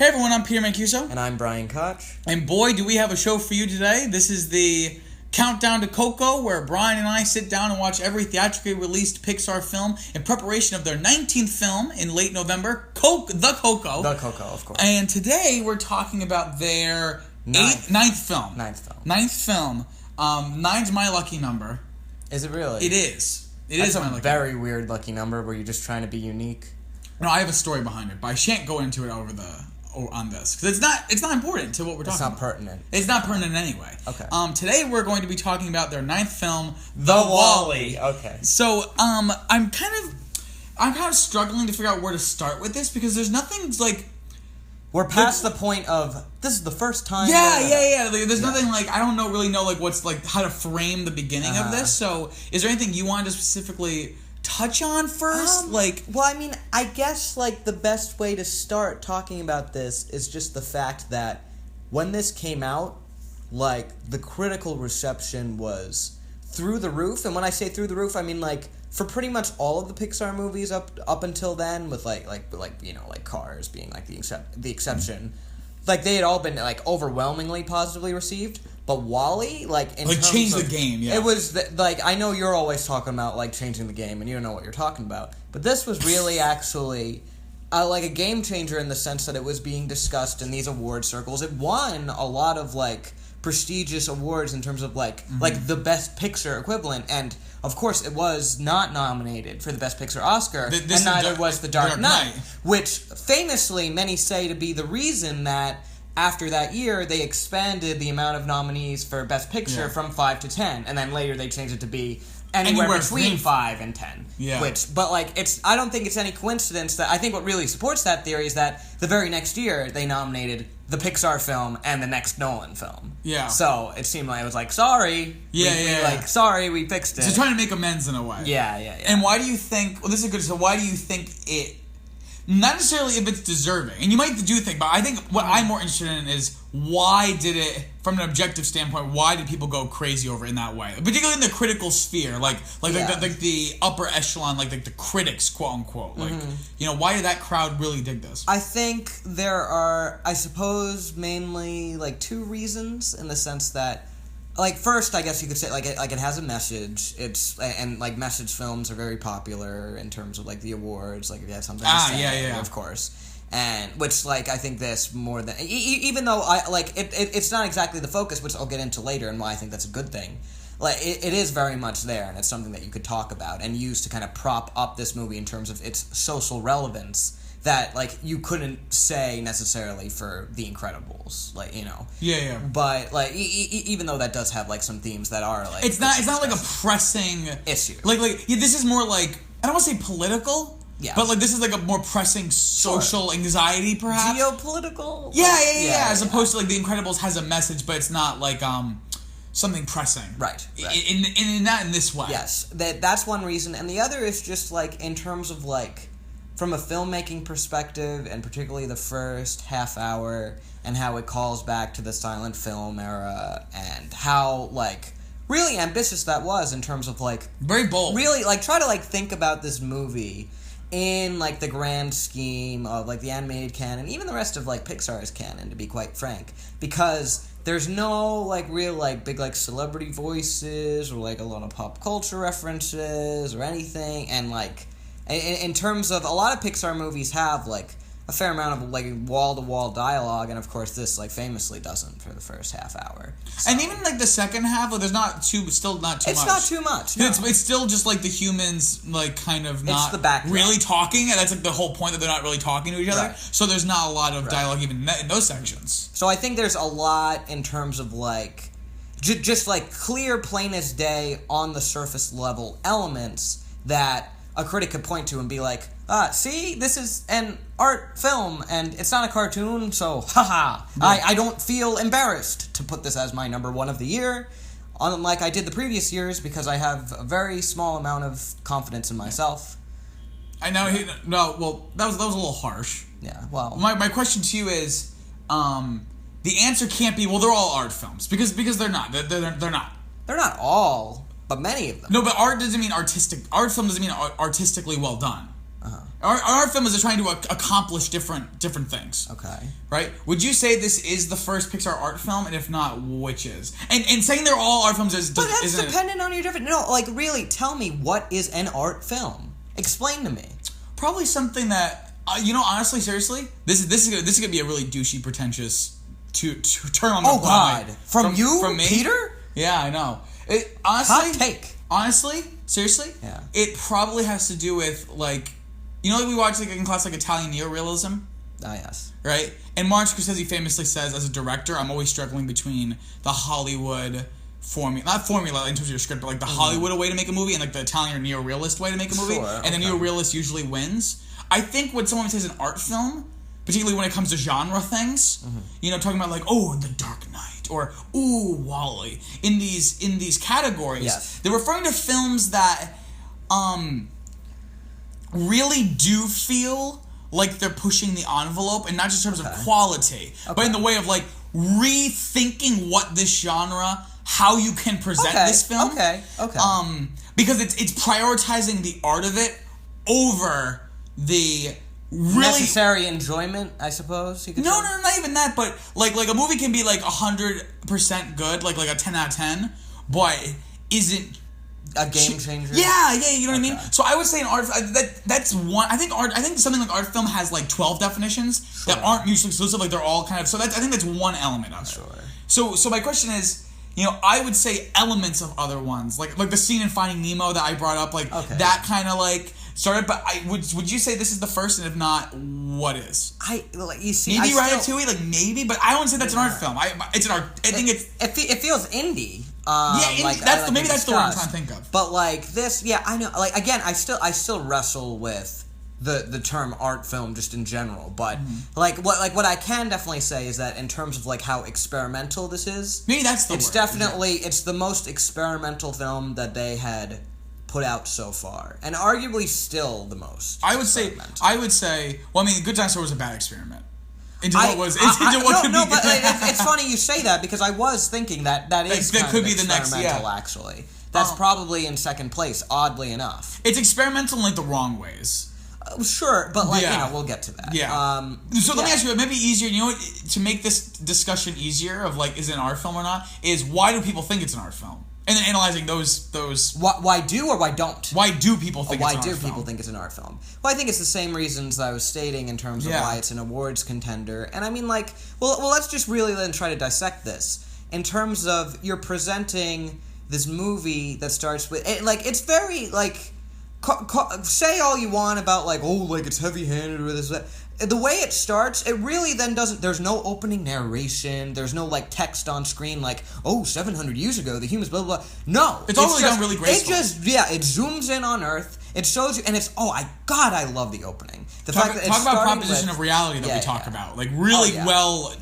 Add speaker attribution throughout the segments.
Speaker 1: Hey everyone, I'm Peter Mancuso.
Speaker 2: And I'm Brian Koch.
Speaker 1: And boy, do we have a show for you today. This is the Countdown to Coco, where Brian and I sit down and watch every theatrically released Pixar film in preparation of their 19th film in late November, The Coco.
Speaker 2: The Coco, of course.
Speaker 1: And today we're talking about their ninth film. Ninth film. Nine's my lucky number.
Speaker 2: Is it really?
Speaker 1: It is.
Speaker 2: That's a very weird lucky number where you're just trying to be unique.
Speaker 1: No, I have a story behind it, but I shan't go into it on this because it's not important to what we're talking about.
Speaker 2: It's not pertinent.
Speaker 1: It's not pertinent anyway.
Speaker 2: Okay.
Speaker 1: Today we're going to be talking about their ninth film,
Speaker 2: The Wall-E. Okay.
Speaker 1: So I'm kind of struggling to figure out where to start with this because there's nothing like.
Speaker 2: We're past the point of this is the first time.
Speaker 1: Yeah. There's nothing like I don't really know like what's like how to frame the beginning of this. So is there anything you wanted to specifically touch on first?
Speaker 2: Well, I mean, I guess like the best way to start talking about this is just the fact that when this came out, like the critical reception was through the roof. And when I say through the roof, I mean like for pretty much all of the Pixar movies up until then, with like Cars being like the exception, like they had all been like overwhelmingly positively received. But Wall-E, like in terms
Speaker 1: changed
Speaker 2: of,
Speaker 1: the game, yeah.
Speaker 2: It was like I know you're always talking about like changing the game, and you don't know what you're talking about. But this was really actually like a game changer in the sense that it was being discussed in these award circles. It won a lot of like prestigious awards in terms of like the best Pixar equivalent, and of course it was not nominated for the best Pixar Oscar, and neither was The Dark Knight, which famously many say to be the reason that after that year, they expanded the amount of nominees for Best Picture from 5 to 10, and then later they changed it to be anywhere between 5 and 10.
Speaker 1: Yeah.
Speaker 2: But like I don't think it's any coincidence that I think what really supports that theory is that the very next year they nominated the Pixar film and the next Nolan film.
Speaker 1: Yeah.
Speaker 2: So it seemed like it was like sorry. Sorry, we fixed it.
Speaker 1: So trying to make amends in a way.
Speaker 2: Yeah.
Speaker 1: And why do you think? Well, this is good. So why do you think it? Not necessarily if it's deserving, and you might do think, but I think what I'm more interested in is why did it, from an objective standpoint, why did people go crazy over it in that way, particularly in the critical sphere, like the upper echelon, like the critics, quote unquote, why did that crowd really dig this?
Speaker 2: I think there are, I suppose, mainly like two reasons in the sense that. Like, first, I guess you could say, like it has a message. And message films are very popular in terms of, like, the awards. Like, if you have something to say, of course. And, which, like, I think this more than... even though, it's not exactly the focus, which I'll get into later, and why I think that's a good thing. Like, it is very much there, and it's something that you could talk about and use to kind of prop up this movie in terms of its social relevance that, like, you couldn't say necessarily for The Incredibles, like, you know.
Speaker 1: Yeah.
Speaker 2: But, like, even though that does have, like, some themes that are, like...
Speaker 1: It's not like a pressing...
Speaker 2: issue.
Speaker 1: This is more, like, I don't want to say political, but, like, this is, like, a more pressing social anxiety, perhaps.
Speaker 2: Geopolitical?
Speaker 1: Yeah. As opposed to, like, The Incredibles has a message, but it's not, like, something pressing.
Speaker 2: Right.
Speaker 1: In this way.
Speaker 2: Yes. That's one reason. And the other is just, like, in terms of, like... From a filmmaking perspective, and particularly the first half hour, and how it calls back to the silent film era, and how, like, really ambitious that was in terms of, like...
Speaker 1: Very bold.
Speaker 2: Really, like, try to, like, think about this movie in, like, the grand scheme of, like, the animated canon, even the rest of, like, Pixar's canon, to be quite frank. Because there's no, like, real, like, big, like, celebrity voices, or, like, a lot of pop culture references, or anything, and, like... In terms of, a lot of Pixar movies have, like, a fair amount of, like, wall-to-wall dialogue, and, of course, this, like, famously doesn't for the first half hour. So.
Speaker 1: And even, like, the second half, like, there's still not too much.
Speaker 2: It's not too much, no.
Speaker 1: It's still just, like, the humans, like, kind of not really talking, and that's, like, the whole point that they're not really talking to each other. Right. So there's not a lot of dialogue even in those sections.
Speaker 2: So I think there's a lot in terms of, like, just, like, clear, plain as day, on the surface level elements that... a critic could point to and be like, see, this is an art film, and it's not a cartoon, so, haha, I don't feel embarrassed to put this as my number one of the year, unlike I did the previous years, because I have a very small amount of confidence in myself.
Speaker 1: I know, that was a little harsh.
Speaker 2: Yeah, well...
Speaker 1: My question to you is, the answer can't be, well, they're all art films, because they're not. They're not.
Speaker 2: They're not all... but many of them.
Speaker 1: No, but art doesn't mean artistic. Art film doesn't mean artistically well done. Art film is trying to accomplish different things.
Speaker 2: Okay.
Speaker 1: Right? Would you say this is the first Pixar art film, and if not, which is? And saying they're all art films
Speaker 2: but that's dependent on your different. No, like really, tell me what is an art film? Explain to me.
Speaker 1: Probably something that honestly, seriously, this is gonna be a really douchey, pretentious term.
Speaker 2: Oh God, from me,
Speaker 1: Peter? Yeah, I know. Honestly,
Speaker 2: hot take.
Speaker 1: Honestly, seriously,
Speaker 2: yeah.
Speaker 1: It probably has to do with like we watched like in class like Italian neorealism.
Speaker 2: Ah, yes.
Speaker 1: Right? And Martin Scorsese famously says, as a director, I'm always struggling between the Hollywood not formula in terms of your script, but like the Hollywood way to make a movie and like the Italian or neo-realist way to make a movie.
Speaker 2: Sure,
Speaker 1: and the neo-realist usually wins. I think when someone says an art film, particularly when it comes to genre things, talking about like, oh, The Dark Knight, or ooh, Wall-E, in these categories,
Speaker 2: yes.
Speaker 1: They're referring to films that really do feel like they're pushing the envelope, and not just in terms of quality, but in the way of like rethinking what this genre, how you can present this film.
Speaker 2: Okay.
Speaker 1: Because it's prioritizing the art of it over the really
Speaker 2: necessary enjoyment, I suppose you could say.
Speaker 1: No, not even that, but like a movie can be like 100% good, like a 10 out of 10, but isn't
Speaker 2: a game changer.
Speaker 1: Yeah, you know what I mean? So I would say an art that's one. I think something like art film has like 12 definitions that aren't mutually exclusive. Like they're all kind of. So I think that's one element of it.
Speaker 2: Sure.
Speaker 1: So my question is, I would say elements of other ones, like the scene in Finding Nemo that I brought up, like that kind of like started. But would you say this is the first, and if not, what is?
Speaker 2: You see,
Speaker 1: maybe Ratatouille, like maybe, but I wouldn't say that's an art film. It's an art. I think
Speaker 2: it feels indie.
Speaker 1: Maybe that's the word I'm trying to think of.
Speaker 2: But like this, I know. Like again, I still wrestle with the term art film just in general. But what I can definitely say is that in terms of like how experimental this is,
Speaker 1: maybe that's the word.
Speaker 2: It's definitely it's the most experimental film that they had put out so far, and arguably still the most.
Speaker 1: I would say. Well, I mean, Good Dinosaur was a bad experiment. It's
Speaker 2: funny you say that because I was thinking that is
Speaker 1: that could be the next.
Speaker 2: Actually, that's probably in second place. Oddly enough,
Speaker 1: it's experimental in like the wrong ways.
Speaker 2: Sure, but we'll get to that.
Speaker 1: Yeah. So let me ask you, maybe easier. To make this discussion easier of like, is it an art film or not? Is why do people think it's an art film? And then analyzing those.
Speaker 2: Why do or why don't?
Speaker 1: Why do people think it's an art film?
Speaker 2: Why do people think it's an art film? Well, I think it's the same reasons I was stating in terms of why it's an awards contender. And I mean, like, well, let's just really then try to dissect this. In terms of, you're presenting this movie that starts with, it's very, like, say all you want about, like, oh, like, it's heavy-handed or this, that. The way it starts, it really then doesn't... There's no opening narration. There's no, like, text on screen like, 700 years ago, the humans, blah, blah, blah. No.
Speaker 1: It's all really done really gracefully.
Speaker 2: It zooms in on Earth. It shows you... And it's... I love the opening.
Speaker 1: Talk about proposition of reality that we talk about. Like, really well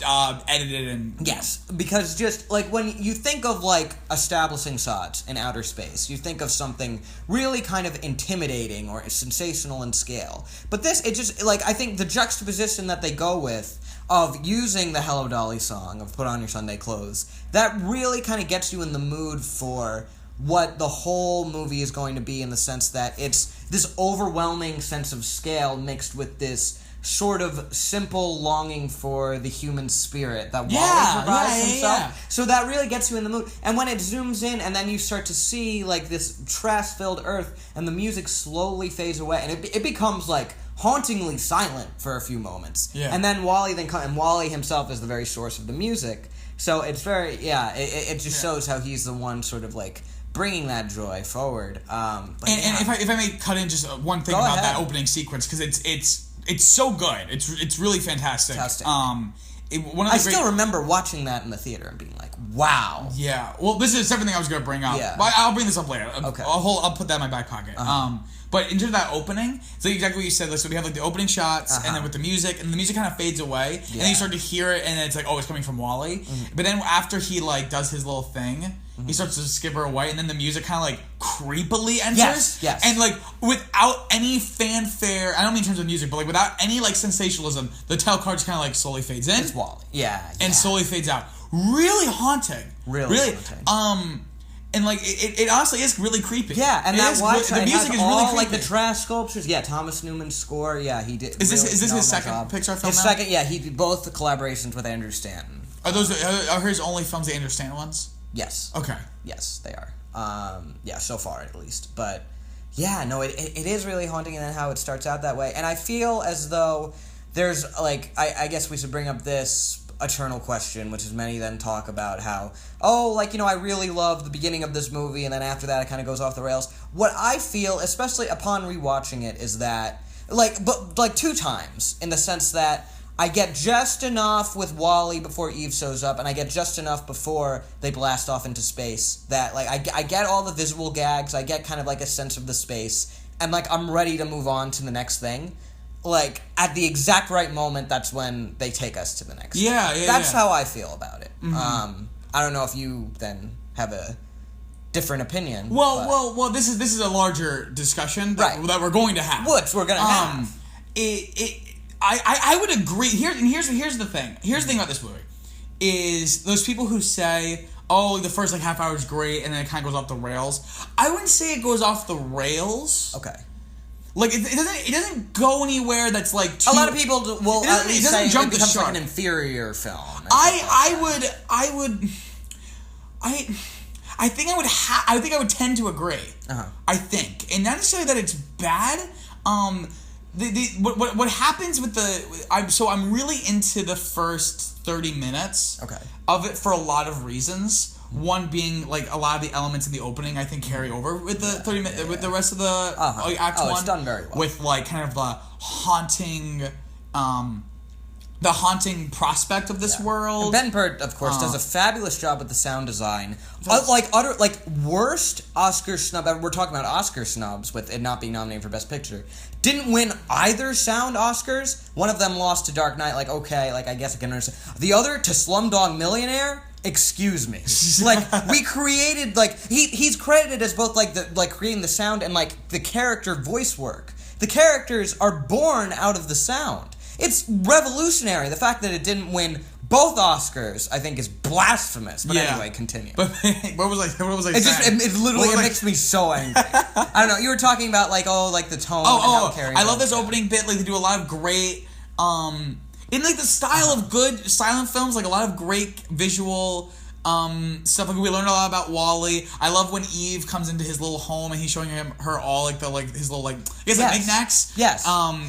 Speaker 1: edited and...
Speaker 2: Yes. Because just, like, when you think of, like, establishing sods in outer space, you think of something really kind of intimidating or sensational in scale. But this, it just... Like, I think the juxtaposition that they go with of using the Hello Dolly song of Put On Your Sunday Clothes, that really kind of gets you in the mood for what the whole movie is going to be, in the sense that it's this overwhelming sense of scale mixed with this sort of simple longing for the human spirit that Wall-E provides himself. Yeah. So that really gets you in the mood. And when it zooms in and then you start to see like this trash-filled Earth and the music slowly fades away and it becomes like hauntingly silent for a few moments. Yeah. And then Wall-E himself is the very source of the music. So it's very, it just shows how he's the one sort of like bringing that joy forward. And
Speaker 1: if I may cut in just one thing about that opening sequence, because it's so good. It's really fantastic.
Speaker 2: I still remember watching that in the theater and being like, wow.
Speaker 1: Yeah. Well, this is a separate thing I was going to bring up. Yeah. But I'll bring this up later. Okay. I'll put that in my back pocket. But in terms of that opening, it's like exactly what you said. Like, so we have like the opening shots, and then with the music, and the music kind of fades away, and then you start to hear it, and it's like, oh, it's coming from Wall-E. Mm-hmm. But then after he like does his little thing, he starts to skipper away, and then the music kind of like creepily enters. Yes. And like without any fanfare, I don't mean in terms of music, but like without any like sensationalism, the title card just kind of like slowly fades in.
Speaker 2: It's Wall-E. Yeah.
Speaker 1: And slowly fades out. Really haunting.
Speaker 2: Really haunting.
Speaker 1: And like it honestly is really creepy.
Speaker 2: Yeah, and
Speaker 1: the music is really creepy.
Speaker 2: Like the trash sculptures. Yeah, Thomas Newman's score. Yeah, he did.
Speaker 1: Is this his second Pixar film?
Speaker 2: His
Speaker 1: now?
Speaker 2: second. Yeah, he did both the collaborations with Andrew Stanton.
Speaker 1: Are his only films the Andrew Stanton ones?
Speaker 2: Yes.
Speaker 1: Okay.
Speaker 2: Yes, they are. Yeah, so far at least. But yeah, no, it is really haunting, and then how it starts out that way. And I feel as though there's like I guess we should bring up this eternal question, which is many then talk about how, I really love the beginning of this movie, and then after that it kind of goes off the rails. What I feel, especially upon rewatching it, is that, but two times, in the sense that I get just enough with Wall-E before Eve shows up, and I get just enough before they blast off into space, that, I get all the visual gags, I get kind of, a sense of the space, and, I'm ready to move on to the next thing. At the exact right moment, that's when they take us to the next thing. That's how I feel about it. Mm-hmm. I don't know if you then have a different opinion.
Speaker 1: Well, this is a larger discussion that we're going to have.
Speaker 2: Which we're going to have.
Speaker 1: I would agree. Here's the thing. Here's the thing about this movie. Is those people who say, the first half hour is great and then it kind of goes off the rails. I wouldn't say it goes off the rails.
Speaker 2: Okay.
Speaker 1: It doesn't go anywhere that's too...
Speaker 2: A lot of people will at least say it becomes
Speaker 1: an
Speaker 2: inferior film.
Speaker 1: I think I would tend to agree.
Speaker 2: Uh-huh.
Speaker 1: I think, and not necessarily that it's bad. What happens with I'm really into the first 30 minutes of it for a lot of reasons. One being a lot of the elements in the opening I think carry over with the 30 minutes with the rest of the act one.
Speaker 2: It's done very well
Speaker 1: with kind of the haunting prospect of this world.
Speaker 2: And Ben Pert, of course, does a fabulous job with the sound design. Worst Oscar snub ever. We're talking about Oscar snubs with it not being nominated for Best Picture. Didn't win either sound Oscars. One of them lost to Dark Knight. I guess I can understand. The other to Slumdog Millionaire. Excuse me. We created he's credited as both creating the sound and the character voice work. The characters are born out of the sound. It's revolutionary. The fact that it didn't win both Oscars, I think, is blasphemous. But anyway, continue.
Speaker 1: But what was I saying?
Speaker 2: It makes me so angry. I don't know. You were talking about the tone.
Speaker 1: I love this opening bit. They do a lot of great in the style of good silent films, a lot of great visual stuff. We learned a lot about Wall-E. I love when Eve comes into his little home and he's showing her all his little knickknacks.
Speaker 2: Yes.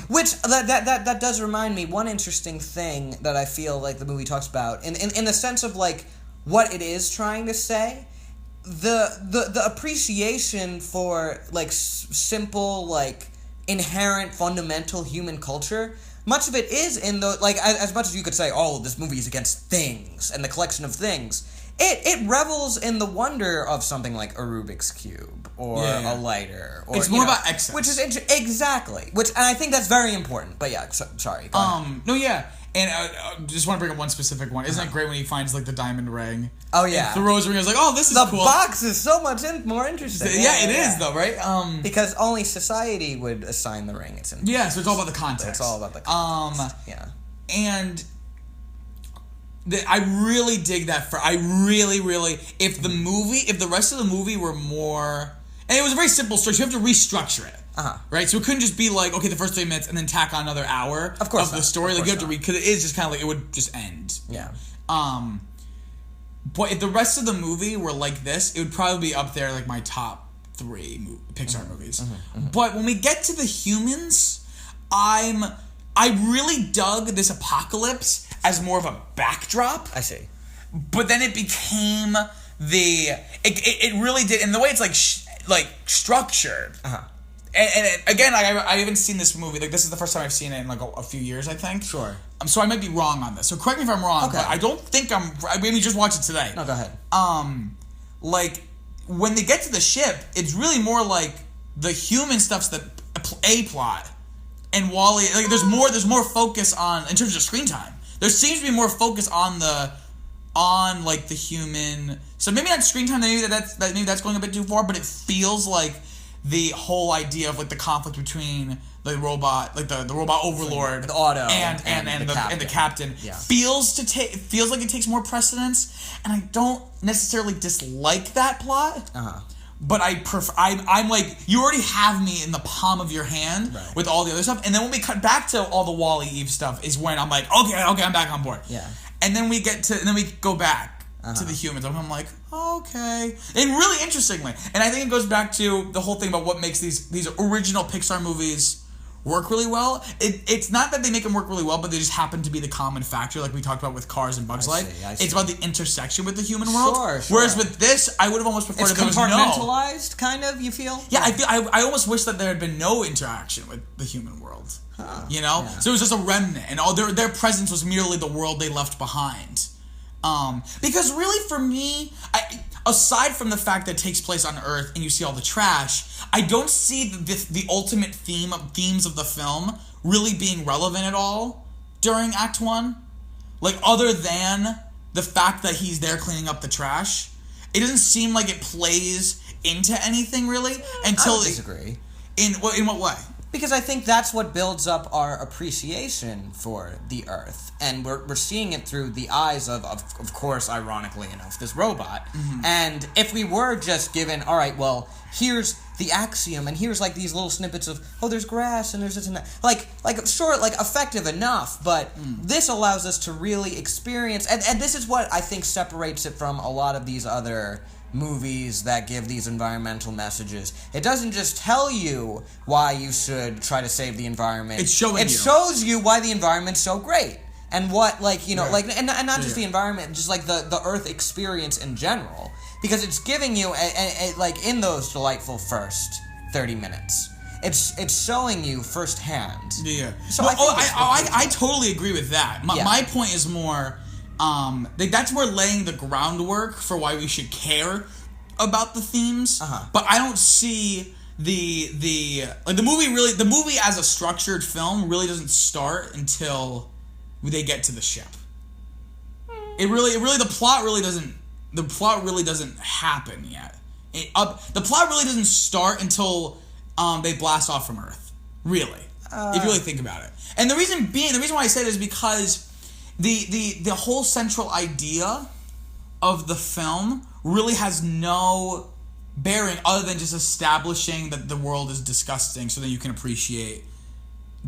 Speaker 2: Which that does remind me one interesting thing that I feel the movie talks about in the sense of what it is trying to say. The appreciation for simple inherent fundamental human culture. Much of it is in the as much as you could say, this movie is against things and the collection of things. It revels in the wonder of something like a Rubik's Cube or a lighter. Or,
Speaker 1: it's more about excess.
Speaker 2: Which is exactly. And I think that's very important. But yeah, sorry. Go ahead.
Speaker 1: No, yeah. And I just want to bring up one specific one. Isn't it great when he finds the diamond ring?
Speaker 2: Oh yeah.
Speaker 1: And throws the ring. I was like, this is
Speaker 2: cool.
Speaker 1: The
Speaker 2: box is so much more interesting.
Speaker 1: Yeah, it is though, right?
Speaker 2: Because only society would assign the ring.
Speaker 1: So it's all about the context.
Speaker 2: It's all about the context.
Speaker 1: And I really dig that. I really, if the rest of the movie were more, and it was a very simple structure. You have to restructure it. Right? So it couldn't just be the first 3 minutes and then tack on another hour of the story. You have to read, because it is just kind of it would just end.
Speaker 2: Yeah.
Speaker 1: But if the rest of the movie were like this, it would probably be up there my top 3 Pixar movies. Mm-hmm. But when we get to the humans, I really dug this apocalypse as more of a backdrop.
Speaker 2: I see.
Speaker 1: But then it became it really did, and the way it's structured. And again, I haven't seen this movie. This is the first time I've seen it in a few years, I think.
Speaker 2: Sure.
Speaker 1: So I might be wrong on this. So correct me if I'm wrong.
Speaker 2: Okay.
Speaker 1: But I don't think I'm. I mean, we just watched it today.
Speaker 2: No, go ahead.
Speaker 1: When they get to the ship, it's really more the human stuff's the A plot, and Wall-E. There's more focus on in terms of screen time. There seems to be more focus on the human. So maybe not screen time. Maybe that's going a bit too far. But it feels like the whole idea of like the conflict between the robot, like the robot overlord,
Speaker 2: the Auto,
Speaker 1: and the captain feels like it takes more precedence, and I don't necessarily dislike that plot. But I'm like, you already have me in the palm of your hand with all the other stuff, and then when we cut back to all the Wall-E Eve stuff is when I'm like, okay, I'm back on board. Yeah. And then we go back to the humans, and I'm like, okay. And really interestingly, and I think it goes back to the whole thing about what makes these original Pixar movies work really well. It's not that they make them work really well, but they just happen to be the common factor, like we talked about with Cars and Bugs Life. It's about the intersection with the human world. Sure. Whereas with this, I would have almost preferred if there was no
Speaker 2: compartmentalized, kind of. You feel?
Speaker 1: Yeah, I almost wish that there had been no interaction with the human world. You know, so it was just a remnant, and all their presence was merely the world they left behind. Because really, for me, aside from the fact that it takes place on Earth and you see all the trash, I don't see the ultimate themes of the film really being relevant at all during Act 1. Like, other than the fact that he's there cleaning up the trash, it doesn't seem like it plays into anything really until...
Speaker 2: I disagree.
Speaker 1: In what way?
Speaker 2: Because I think that's what builds up our appreciation for the Earth. And we're seeing it through the eyes of course, ironically enough, this robot. And if we were just given, all right, well, here's the Axiom, and here's like these little snippets of, oh, there's grass, and there's this and that. Like sure, like effective enough, but this allows us to really experience, and this is what I think separates it from a lot of these other movies that give these environmental messages. It doesn't just tell you why you should try to save the environment.
Speaker 1: It
Speaker 2: shows you why the environment's so great. And what, like, you know, like, and not just the environment, just like the Earth experience in general. Because it's giving you, like, in those delightful first 30 minutes, it's showing you firsthand.
Speaker 1: Yeah.
Speaker 2: So
Speaker 1: well, I totally agree with that. My point is more... that's more laying the groundwork for why we should care about the themes. But I don't see the movie as a structured film really doesn't start until they get to the ship. The plot really doesn't happen yet. The plot really doesn't start until they blast off from Earth. Really, if you really think about it. And the reason why I say it is because the whole central idea of the film really has no bearing other than just establishing that the world is disgusting so that you can appreciate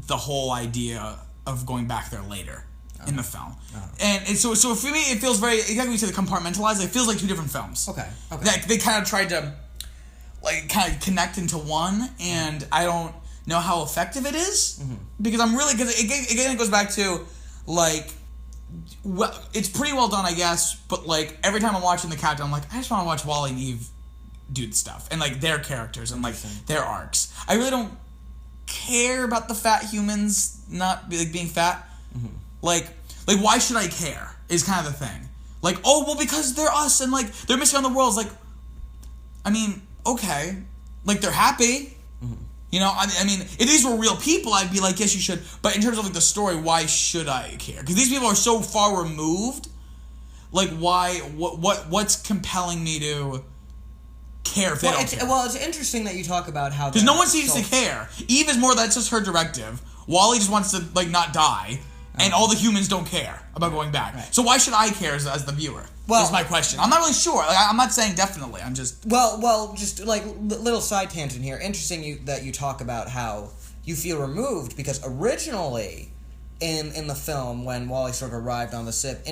Speaker 1: the whole idea of going back there later in the film. And so for me, it feels very, exactly what you said, compartmentalized. It feels like two different films. Okay. They kind of tried to connect into one, and I don't know how effective it is because again, it goes back to well, it's pretty well done, I guess, but like every time I'm watching the Captain, I'm like, I just want to watch Wall-E and Eve do the stuff and like their characters and like their arcs. I really don't care about the fat humans not being fat. Like why should I care? Is kind of the thing. Like, oh well, because they're us and like they're missing on the world. It's like, I mean, okay, like they're happy. You know, I mean, if these were real people, I'd be like, yes, you should. But in terms of like the story, why should I care? Because these people are so far removed. Like, why? What's compelling me to care if they don't care?
Speaker 2: Well, it's interesting that you talk about how
Speaker 1: because no one seems to care. Eve is more that's just her directive. Wall-E just wants to like not die, and all the humans don't care about going back. So why should I care as the viewer? Well, is my question. I'm not really sure. Like, I'm not saying definitely. I'm just...
Speaker 2: Well, just like little side tangent here. Interesting that you talk about how you feel removed because originally in the film when Wall-E sort of arrived on the ship,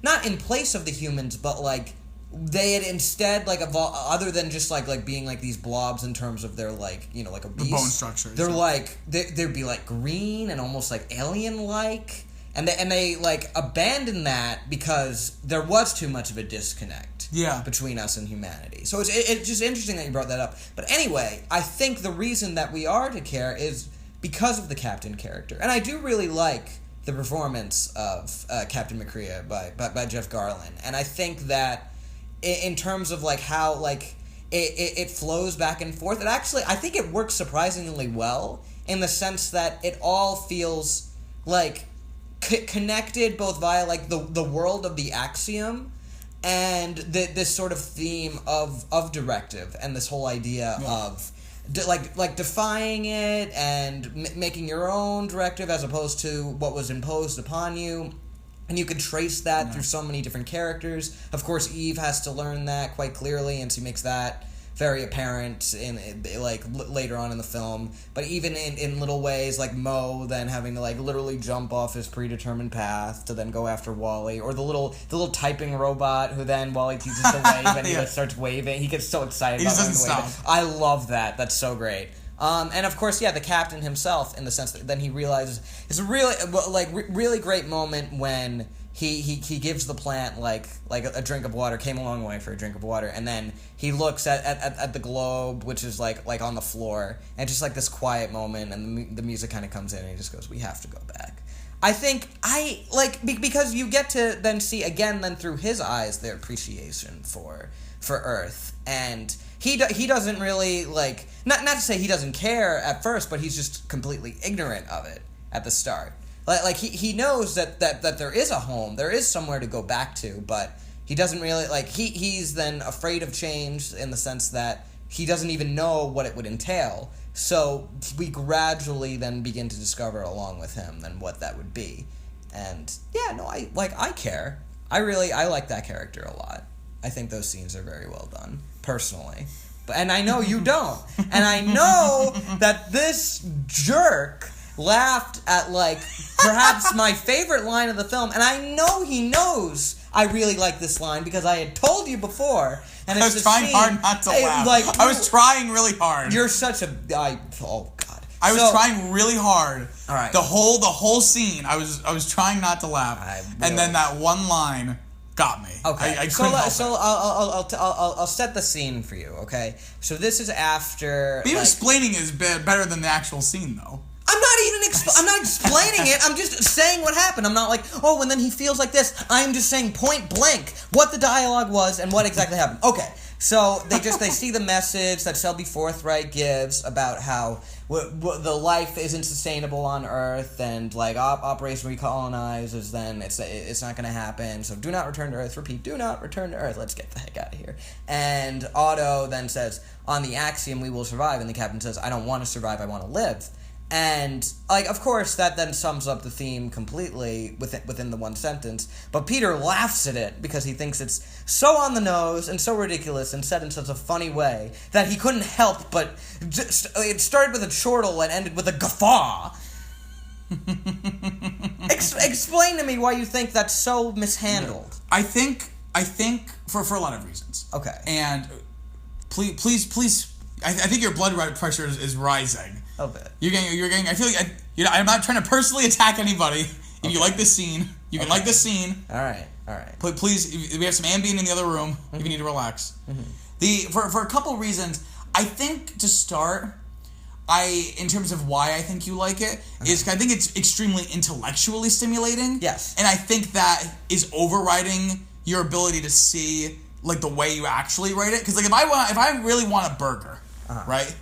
Speaker 2: not in place of the humans, but like they had instead like evolved, other than just like being like these blobs in terms of their like, you know, like obese.
Speaker 1: The bone structure.
Speaker 2: They're like they'd be like green and almost like alien-like. And they like abandoned that because there was too much of a disconnect between us and humanity. So it's just interesting that you brought that up. But anyway, I think the reason that we are to care is because of the Captain character. And I do really like the performance of Captain McCrea by Jeff Garlin. And I think that in terms of like how like it flows back and forth, I think it works surprisingly well in the sense that it all feels like connected both via like the world of the Axiom and this sort of theme of directive and this whole idea of like defying it and making your own directive as opposed to what was imposed upon you. And you can trace that through so many different characters. Of course, Eve has to learn that quite clearly, and she makes that very apparent in like later on in the film. But even in little ways, like Mo then having to like literally jump off his predetermined path to then go after Wally, or the little typing robot who then Wally teaches to wave and he just starts waving. He gets so excited.
Speaker 1: He
Speaker 2: about
Speaker 1: doesn't stop.
Speaker 2: I love that. That's so great. And of course, the captain himself, in the sense that then he realizes it's a really really great moment when he gives the plant like a drink of water, came a long way for a drink of water, and then he looks at the globe, which is like on the floor, and just like this quiet moment, and the music kind of comes in, and he just goes, "We have to go back." I think because you get to then see again then through his eyes their appreciation for Earth, and he doesn't really like not to say he doesn't care at first, but he's just completely ignorant of it at the start. Like he knows that there is a home, there is somewhere to go back to, but he doesn't really he's then afraid of change in the sense that he doesn't even know what it would entail. So we gradually then begin to discover along with him then what that would be. And I care. I like that character a lot. I think those scenes are very well done, personally. And I know you don't. And I know that this jerk laughed at perhaps my favorite line of the film, and I know he knows I really like this line because I had told you before. And
Speaker 1: I was trying hard not to laugh. I was trying really hard.
Speaker 2: You're such a oh god.
Speaker 1: I was trying really hard.
Speaker 2: All right.
Speaker 1: The whole scene. I was trying not to laugh, and then that one line got me.
Speaker 2: Okay.
Speaker 1: I couldn't help it.
Speaker 2: I'll set the scene for you. Okay. So this is after.
Speaker 1: But you explaining is better than the actual scene, though.
Speaker 2: I'm not explaining it. I'm just saying what happened. I'm not like, oh, and then he feels like this. I'm just saying point blank what the dialogue was and what exactly happened. Okay, so they see the message that Shelby Forthright gives about how the life isn't sustainable on Earth, and Operation Recolonize is then it's not going to happen. So do not return to Earth. Repeat, do not return to Earth. Let's get the heck out of here. And Otto then says, on the Axiom we will survive, and the captain says, I don't want to survive. I want to live. And, of course, that then sums up the theme completely within the one sentence. But Peter laughs at it because he thinks it's so on the nose and so ridiculous and said in such a funny way that he couldn't help but it started with a chortle and ended with a guffaw. Explain to me why you think that's so mishandled.
Speaker 1: I think for a lot of reasons.
Speaker 2: Okay.
Speaker 1: And please, I think your blood pressure is rising.
Speaker 2: A bit.
Speaker 1: You're getting. I feel like I'm not trying to personally attack anybody. If you like this scene, you can like this scene.
Speaker 2: All right.
Speaker 1: Please, we have some Ambien in the other room. If you need to relax. For a couple reasons, I think to start, in terms of why I think you like it, is I think it's extremely intellectually stimulating.
Speaker 2: Yes.
Speaker 1: And I think that is overriding your ability to see the way you actually write it. Because if I really want a burger, right?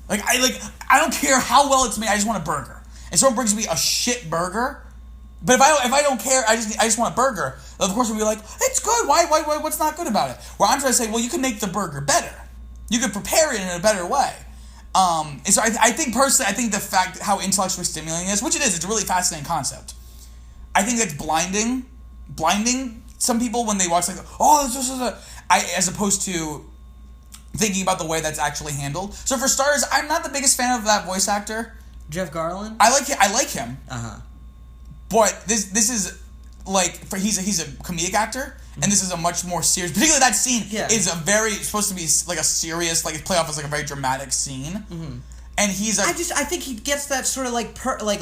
Speaker 1: I don't care how well it's made. I just want a burger. And someone brings me a shit burger, but if I don't care, I just want a burger. Of course, we'll be like, it's good. Why? What's not good about it? Where I'm trying to say, well, you can make the burger better. You can prepare it in a better way. And so I think personally, the fact how intellectually stimulating it is, which it is, it's a really fascinating concept. I think that's blinding some people when they watch as opposed to thinking about the way that's actually handled. So for starters, I'm not the biggest fan of that voice actor.
Speaker 2: Jeff Garlin?
Speaker 1: I like him. But this is he's a comedic actor, and this is a much more serious. Particularly that scene is supposed to be a serious, play off as a very dramatic scene. And he's
Speaker 2: I think he gets that sort of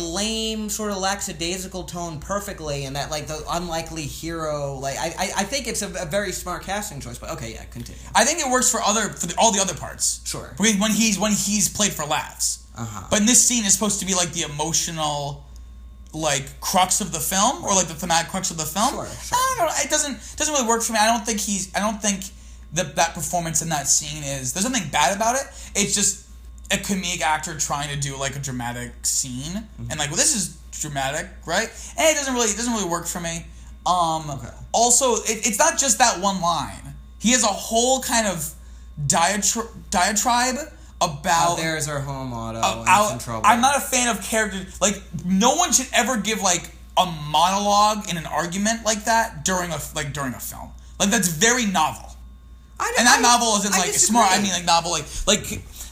Speaker 2: lame, sort of lackadaisical tone perfectly, and that the unlikely hero. I think it's a very smart casting choice. But okay, yeah, continue.
Speaker 1: I think it works for all the other parts.
Speaker 2: Sure.
Speaker 1: When he's played for laughs. But in this scene is supposed to be the emotional, crux of the film, or the thematic crux of the film.
Speaker 2: Sure.
Speaker 1: I don't know. It doesn't really work for me. I don't think that performance in that scene there's nothing bad about it. It's just a comedic actor trying to do a dramatic scene, and this is dramatic, right? And it doesn't really work for me. Also, it's not just that one line. He has a whole kind of diatribe about
Speaker 2: there's our home Otto. In trouble.
Speaker 1: I'm not a fan of characters. Like, no one should ever give like a monologue in an argument like that during a film. Like, that's very novel. Novel isn't like smart. I mean, like novel,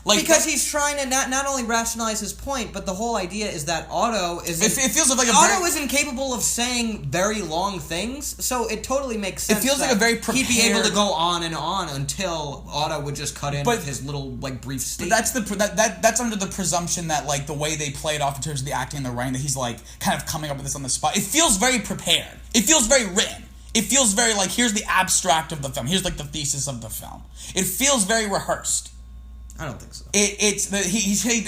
Speaker 1: like
Speaker 2: because he's trying to not only rationalize his point, but the whole idea is that Otto is.
Speaker 1: It feels like
Speaker 2: Otto is incapable of saying very long things, so it totally makes sense.
Speaker 1: It feels like a very prepared.
Speaker 2: He'd be able to go on and on until Otto would just cut in with his little like brief statement.
Speaker 1: That's under the presumption that like the way they play it off in terms of the acting and the writing, that he's like kind of coming up with this on the spot. It feels very prepared. It feels very written. It feels very like, here's the abstract of the film. Here's like the thesis of the film. It feels very rehearsed.
Speaker 2: I don't think so.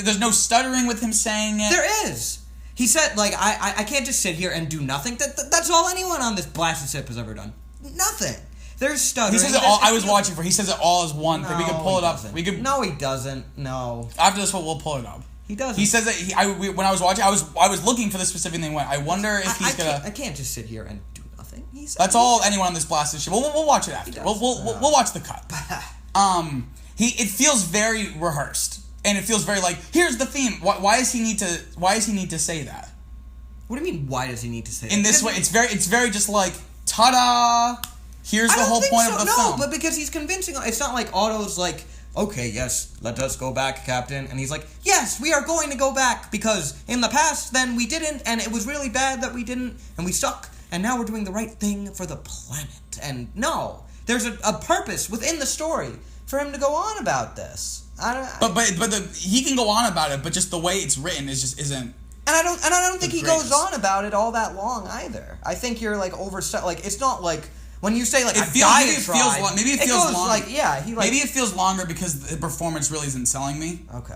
Speaker 1: There's no stuttering with him saying it.
Speaker 2: There is. He said, like, I can't just sit here and do nothing. That's all anyone on this blasted ship has ever done. Nothing. There's stuttering.
Speaker 1: He says it all. He says it all as one thing. We can pull it up.
Speaker 2: No, he doesn't. No.
Speaker 1: After this one, we'll pull it up.
Speaker 2: He doesn't.
Speaker 1: He says that when I was watching, I was looking for the specific thing. I wonder if he's gonna.
Speaker 2: I can't just sit here and do nothing.
Speaker 1: That's all anyone on this blasted ship. We'll watch it after. We'll watch the cut. It feels very rehearsed, and it feels very like, here's the theme. Why does he need to say that?
Speaker 2: What do you mean? Why does he need to say that?
Speaker 1: In this way, it's very just like, ta-da! Here's the whole point of the film.
Speaker 2: No, but because he's convincing. It's not like Otto's like, okay, yes, let us go back, Captain, and he's like, yes, we are going to go back because in the past, then we didn't, and it was really bad that we didn't, and we suck, and now we're doing the right thing for the planet. And no, there's a purpose within the story for him to go on about this.
Speaker 1: He can go on about it, but just the way it's written isn't.
Speaker 2: And I don't think he goes on about it all that long either. I think you're like like it's not like when you say like maybe it feels longer. Like
Speaker 1: maybe it feels longer because the performance really isn't selling me.
Speaker 2: Okay.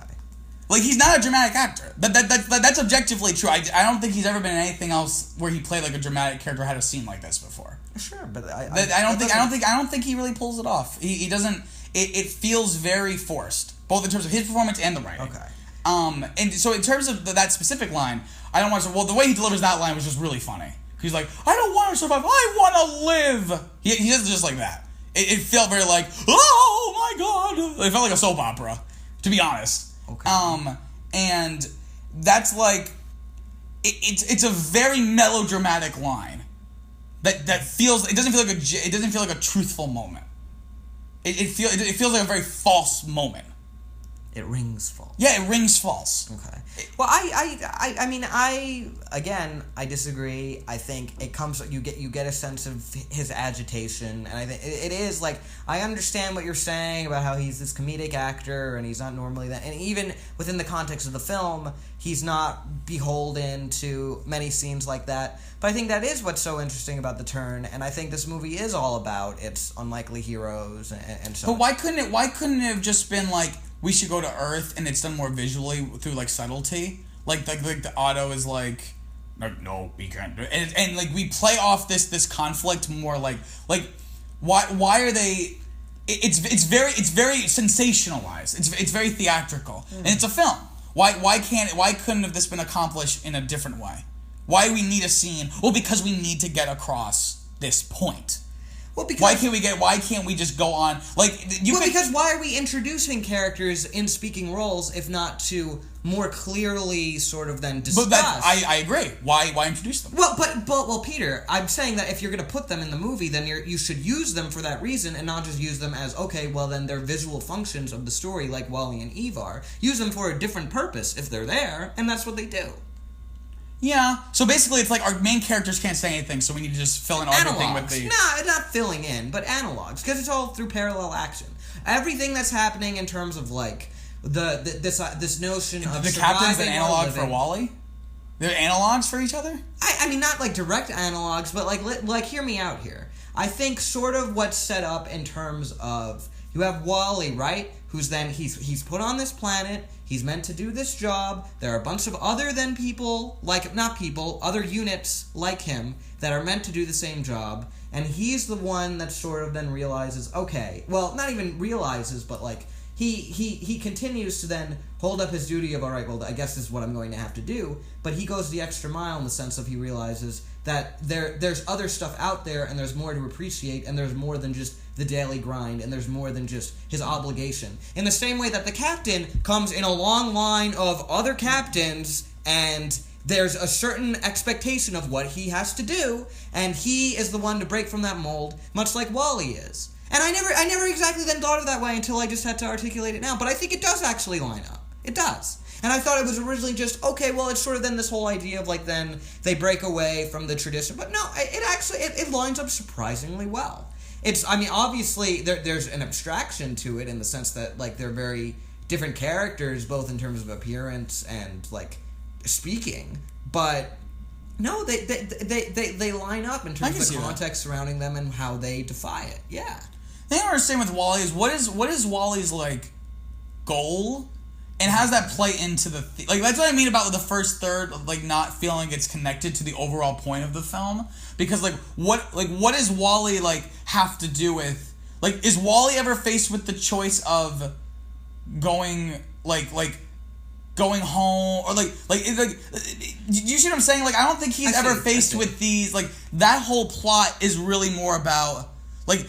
Speaker 1: Like, he's not a dramatic actor. That's objectively true. I don't think he's ever been in anything else where he played like a dramatic character or had a scene like this before.
Speaker 2: Sure, but
Speaker 1: I don't think he really pulls it off. He doesn't. It feels very forced, both in terms of his performance and the writing.
Speaker 2: Okay.
Speaker 1: And so in terms of that specific line, I don't want to. Well, the way he delivers that line was just really funny. He's like, I don't want to survive. I want to live. He does it just like that. It felt very like, oh my god. It felt like a soap opera, to be honest.
Speaker 2: Okay.
Speaker 1: And that's like, it's a very melodramatic line. That feels. It doesn't feel like a truthful moment. It feels like a very false moment.
Speaker 2: It rings false.
Speaker 1: Yeah, it rings false.
Speaker 2: Okay. Well, I mean, I disagree. I think it comes. You get a sense of his agitation, and I think it is like, I understand what you're saying about how he's this comedic actor and he's not normally that, and even within the context of the film, he's not beholden to many scenes like that. But I think that is what's so interesting about The Turn, and I think this movie is all about its unlikely heroes and so.
Speaker 1: But why couldn't it have just been like, we should go to Earth, and it's done more visually through like subtlety, like the Otto is like no, we can't do it, and like we play off this conflict more like why are they? It's very sensationalized. It's very theatrical, and it's a film. Why couldn't have this been accomplished in a different way? Why do we need a scene? Well, because we need to get across this point.
Speaker 2: Well, because
Speaker 1: why can't we just go on
Speaker 2: because why are we introducing characters in speaking roles if not to more clearly sort of then discuss?
Speaker 1: But I agree. Why introduce them?
Speaker 2: Well, Peter, I'm saying that if you're going to put them in the movie, then you should use them for that reason and not just use them as, okay, well then they're visual functions of the story like Wally and Eve are. Use them for a different purpose if they're there, and that's what they do.
Speaker 1: Yeah. So basically, it's like our main characters can't say anything, so we need to just fill in everything with the.
Speaker 2: No, not filling in, but analogs, because it's all through parallel action. Everything that's happening in terms of like this notion of
Speaker 1: the captain's an analog for Wally. They're analogs for each other.
Speaker 2: I mean, not like direct analogs, but like hear me out here. I think sort of what's set up in terms of, you have Wally, right? Who's then he's put on this planet. He's meant to do this job. There are a bunch of other units like him that are meant to do the same job. And he's the one that sort of then realizes, okay, well, not even realizes, but like, he continues to then hold up his duty of, all right, well, I guess this is what I'm going to have to do. But he goes the extra mile in the sense of he realizes, that there's other stuff out there, and there's more to appreciate, and there's more than just the daily grind, and there's more than just his obligation. In the same way that the captain comes in a long line of other captains, and there's a certain expectation of what he has to do, and he is the one to break from that mold, much like Wally is. And I never exactly then thought of that way until I just had to articulate it now, but I think it does actually line up. It does. And I thought it was originally just, okay, well, it's sort of then this whole idea of, like, then they break away from the tradition. But no, it actually, it lines up surprisingly well. Obviously, there's an abstraction to it in the sense that, like, they're very different characters, both in terms of appearance and, like, speaking. But, no, they line up in terms of the context surrounding them and how they defy it. Yeah.
Speaker 1: The thing I understand with Wally is, what is Wally's, like, goal? And how does that play into the... like, that's what I mean about the first third of, like, not feeling it's connected to the overall point of the film. Because, what does Wally, like, have to do with... like, is Wally ever faced with the choice of going, going home? Or, you see what I'm saying? Like, I don't think he's ever faced with these... like, that whole plot is really more about... like...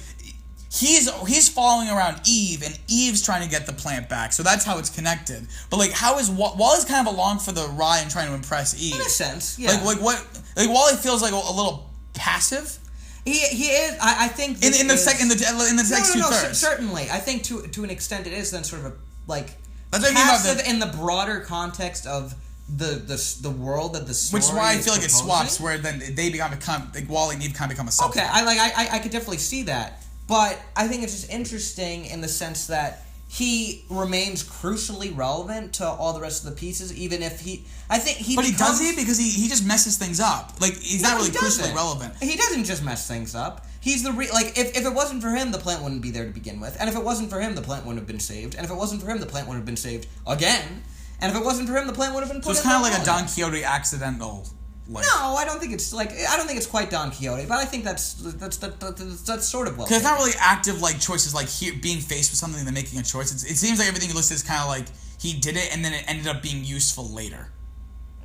Speaker 1: He's following around Eve, and Eve's trying to get the plant back, so that's how it's connected. But, like, how is... Wally's kind of along for the ride and trying to impress Eve.
Speaker 2: In a sense, yeah.
Speaker 1: Like Wally feels like a little passive.
Speaker 2: He is. I think
Speaker 1: in the next two-thirds.
Speaker 2: Certainly. I think to an extent it is then sort of a, like,
Speaker 1: that's what
Speaker 2: passive
Speaker 1: I mean
Speaker 2: in the broader context of the world that the story
Speaker 1: which is why I feel like
Speaker 2: proposing.
Speaker 1: it swaps, where then they become like Wally and Eve kind of become a subplot.
Speaker 2: Okay, I could definitely see that. But I think it's just interesting in the sense that he remains crucially relevant to all the rest of the pieces, even if he... I think he
Speaker 1: But
Speaker 2: becomes,
Speaker 1: does he? Because he just messes things up. Like, he's not really crucially relevant.
Speaker 2: He doesn't just mess things up. He's the... if it wasn't for him, the plant wouldn't be there to begin with. And if it wasn't for him, the plant wouldn't have been saved. And if it wasn't for him, the plant would have been saved again. And if it wasn't for him, the plant would have been put
Speaker 1: So it's kind of like a Don Quixote accidental... like,
Speaker 2: no, I don't think it's quite Don Quixote, but I think that's sort of well.
Speaker 1: Because it's not really active like choices, like being faced with something and then making a choice. It seems like everything listed is kind of like he did it and then it ended up being useful later.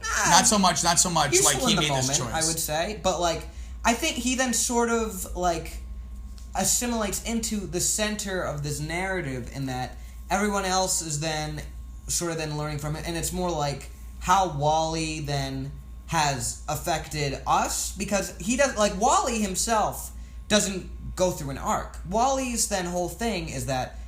Speaker 1: Not so much. Like he made this choice.
Speaker 2: I would say, but like I think he then sort of like assimilates into the center of this narrative in that everyone else is then sort of then learning from it, and it's more like how Wally then has affected us, because he does, like, Wally himself doesn't go through an arc. Wally's then whole thing is that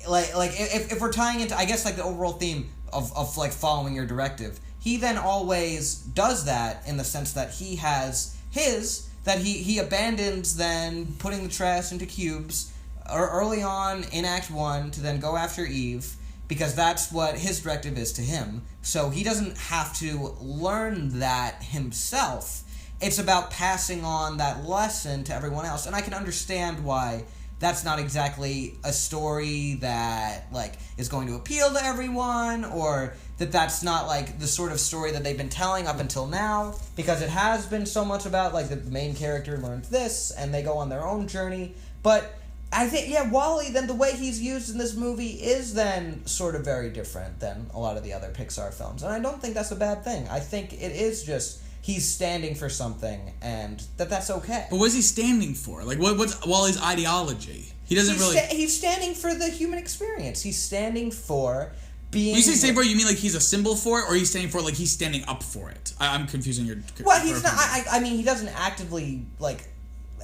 Speaker 2: like if we're tying into, I guess, like the overall theme of like following your directive, he then always does that in the sense that he has he abandons then putting the trash into cubes early on in Act 1 to then go after Eve, because that's what his directive is to him. So he doesn't have to learn that himself. It's about passing on that lesson to everyone else. And I can understand why that's not exactly a story that, like, is going to appeal to everyone, or that's not, like, the sort of story that they've been telling up until now, because it has been so much about, like, the main character learns this, and they go on their own journey. But I think, yeah, Wally, then the way he's used in this movie is then sort of very different than a lot of the other Pixar films. And I don't think that's a bad thing. I think it is just he's standing for something, and that's okay.
Speaker 1: But what is he standing for? Like, what's Wally's ideology? He doesn't
Speaker 2: he's standing for the human experience. He's standing for being...
Speaker 1: When you say standing for it, you mean like he's a symbol for it, or he's standing for it like he's standing up for it? I'm confusing your...
Speaker 2: Well, he's not... I mean, he doesn't actively, like...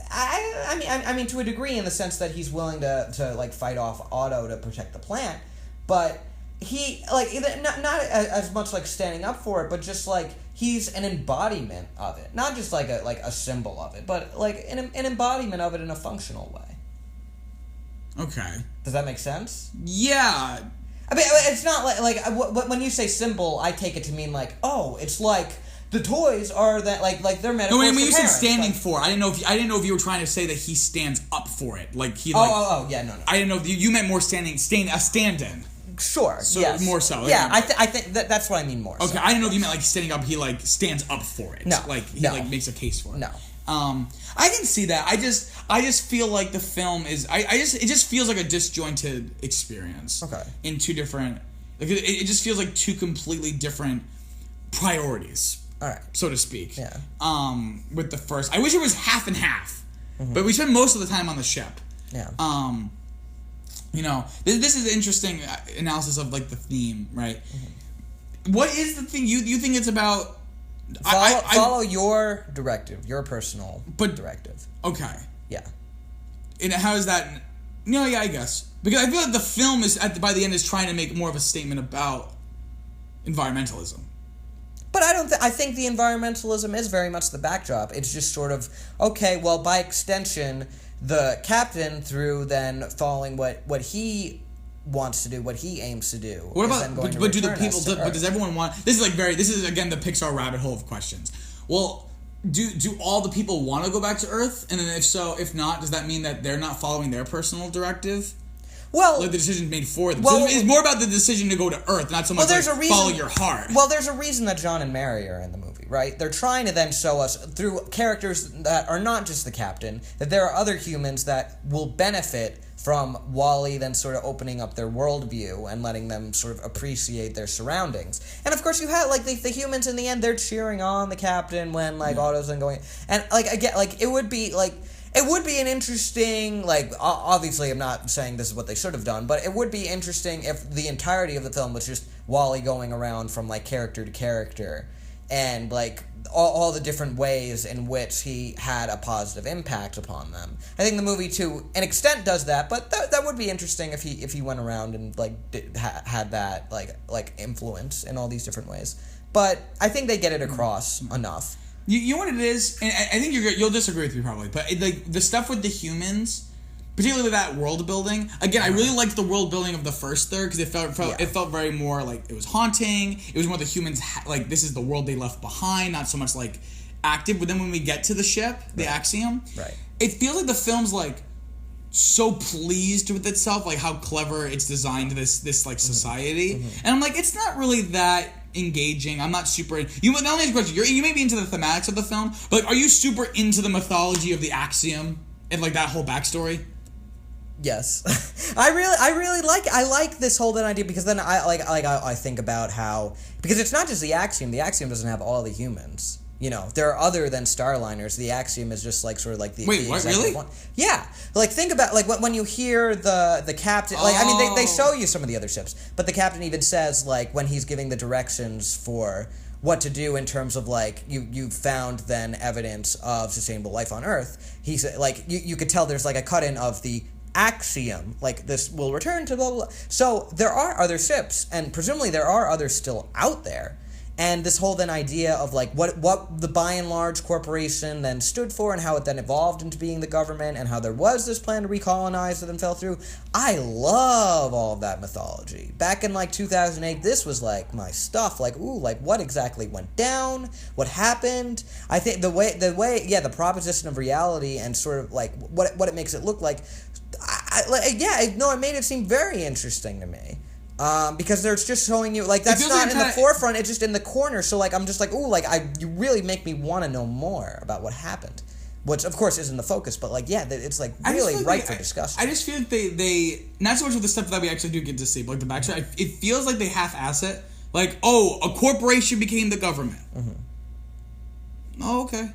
Speaker 2: I mean, to a degree, in the sense that he's willing to like fight off Otto to protect the plant, but he like not as much like standing up for it, but just like he's an embodiment of it, not just like a symbol of it, but like an embodiment of it in a functional way.
Speaker 1: Okay.
Speaker 2: Does that make sense?
Speaker 1: Yeah.
Speaker 2: I mean, it's not like when you say symbol, I take it to mean like, oh, it's like. The toys are that like they're metaphors.
Speaker 1: No, when you said
Speaker 2: parents,
Speaker 1: standing for, I didn't know if you were trying to say that he stands up for it, like he.
Speaker 2: Yeah, no.
Speaker 1: I didn't know if you meant more a stand-in.
Speaker 2: Sure.
Speaker 1: So
Speaker 2: yes.
Speaker 1: More so.
Speaker 2: Yeah, I think that's what I mean more.
Speaker 1: Okay,
Speaker 2: so.
Speaker 1: I didn't know if you meant like standing up. He like stands up for it.
Speaker 2: No.
Speaker 1: Like he like makes a case for it.
Speaker 2: No.
Speaker 1: I can see that. I just feel like the film is. It just feels like a disjointed experience.
Speaker 2: Okay.
Speaker 1: In two different. Like it just feels like two completely different priorities.
Speaker 2: All right.
Speaker 1: so to speak.
Speaker 2: Yeah.
Speaker 1: With the first, I wish it was half and half, but we spend most of the time on the ship.
Speaker 2: Yeah.
Speaker 1: This is an interesting analysis of like the theme, right? What is the thing you think it's about?
Speaker 2: Follow your directive, your personal directive.
Speaker 1: Okay.
Speaker 2: Yeah.
Speaker 1: And how is that? Yeah, I guess because I feel like the film is by the end is trying to make more of a statement about environmentalism.
Speaker 2: But I think the environmentalism is very much the backdrop. It's just sort of okay. Well, by extension, the captain, through then following what he wants to do, what he aims to do.
Speaker 1: What about? But do the people? But does everyone want? This is again the Pixar rabbit hole of questions. Well, do all the people want to go back to Earth? And then if so, if not, does that mean that they're not following their personal directive?
Speaker 2: Well,
Speaker 1: like the decision made for them. So it's more about the decision to go to Earth, not so much follow your heart.
Speaker 2: Well, there's a reason that John and Mary are in the movie, right? They're trying to then show us through characters that are not just the captain that there are other humans that will benefit from Wall-E then sort of opening up their worldview and letting them sort of appreciate their surroundings. And of course you have like the humans in the end, they're cheering on the captain when like Otto's then going, and like again, like it would be an interesting, like, obviously I'm not saying this is what they should have done, but it would be interesting if the entirety of the film was just Wall-E going around from, like, character to character, and, like, all the different ways in which he had a positive impact upon them. I think the movie, to an extent, does that, but that would be interesting if he went around and, like, had that, like, influence in all these different ways. But I think they get it across enough.
Speaker 1: You know what it is, and I think you'll disagree with me probably, but like the stuff with the humans, particularly that world building. Again, I really liked the world building of the first third because it felt very more like it was haunting. It was more the humans like this is the world they left behind, not so much like active. But then when we get to the ship, the Axiom, it feels like the film's like so pleased with itself, like how clever it's designed this like society, and I'm like, it's not really that engaging. I'm not super. Not only is a question, you may be into the thematics of the film, but like, are you super into the mythology of the Axiom and like that whole backstory?
Speaker 2: Yes, I like this whole idea because then I think about how, because it's not just the Axiom. The Axiom doesn't have all the humans. You know, there are other than Starliners. The Axiom is just like sort of like the
Speaker 1: what really?
Speaker 2: One. Yeah, like think about like when you hear the captain. Like I mean, they show you some of the other ships, but the captain even says like when he's giving the directions for what to do in terms of like you found then evidence of sustainable life on Earth. He said like you could tell there's like a cut in of the Axiom, like this will return to blah blah blah. So there are other ships, and presumably there are others still out there. And this whole then idea of like what the by and large corporation then stood for and how it then evolved into being the government and how there was this plan to recolonize that then fell through. I love all of that mythology. Back in like 2008, this was like my stuff. Like, ooh, like what exactly went down? What happened? I think the way, the proposition of reality and sort of like what it makes it look like. It made it seem very interesting to me. Because they're just showing you, like, that's not in the forefront, it's just in the corner, so, like, I'm just like, ooh, like, you really make me want to know more about what happened. Which, of course, isn't the focus, but, like, yeah, it's, like, really ripe for discussion.
Speaker 1: I just feel like they not so much with the stuff that we actually do get to see, but, like, the backstory, it feels like they half-ass it. Like, oh, a corporation became the government. Oh, okay.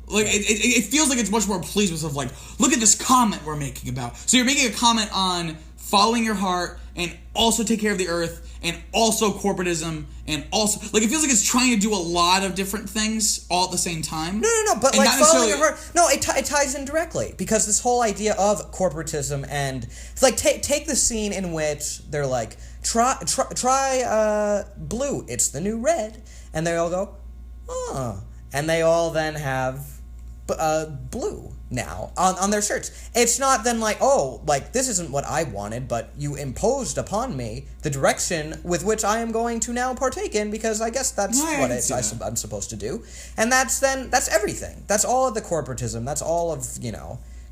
Speaker 1: Like, it feels like it's much more pleased with stuff like, look at this comment we're making about. So you're making a comment on following your heart and also take care of the earth and also corporatism and also like it feels like it's trying to do a lot of different things all at the same time.
Speaker 2: No, but and like following your heart. No, it ties in directly because this whole idea of corporatism and it's like take the scene in which they're like try blue, it's the new red, and they all go, oh, and they all then have blue now on their shirts. It's not then like, oh, like this isn't what I wanted, but you imposed upon me the direction with which I am going to now partake in because I guess that's I'm supposed to do. And that's everything. That's all of the corporatism. That's all of,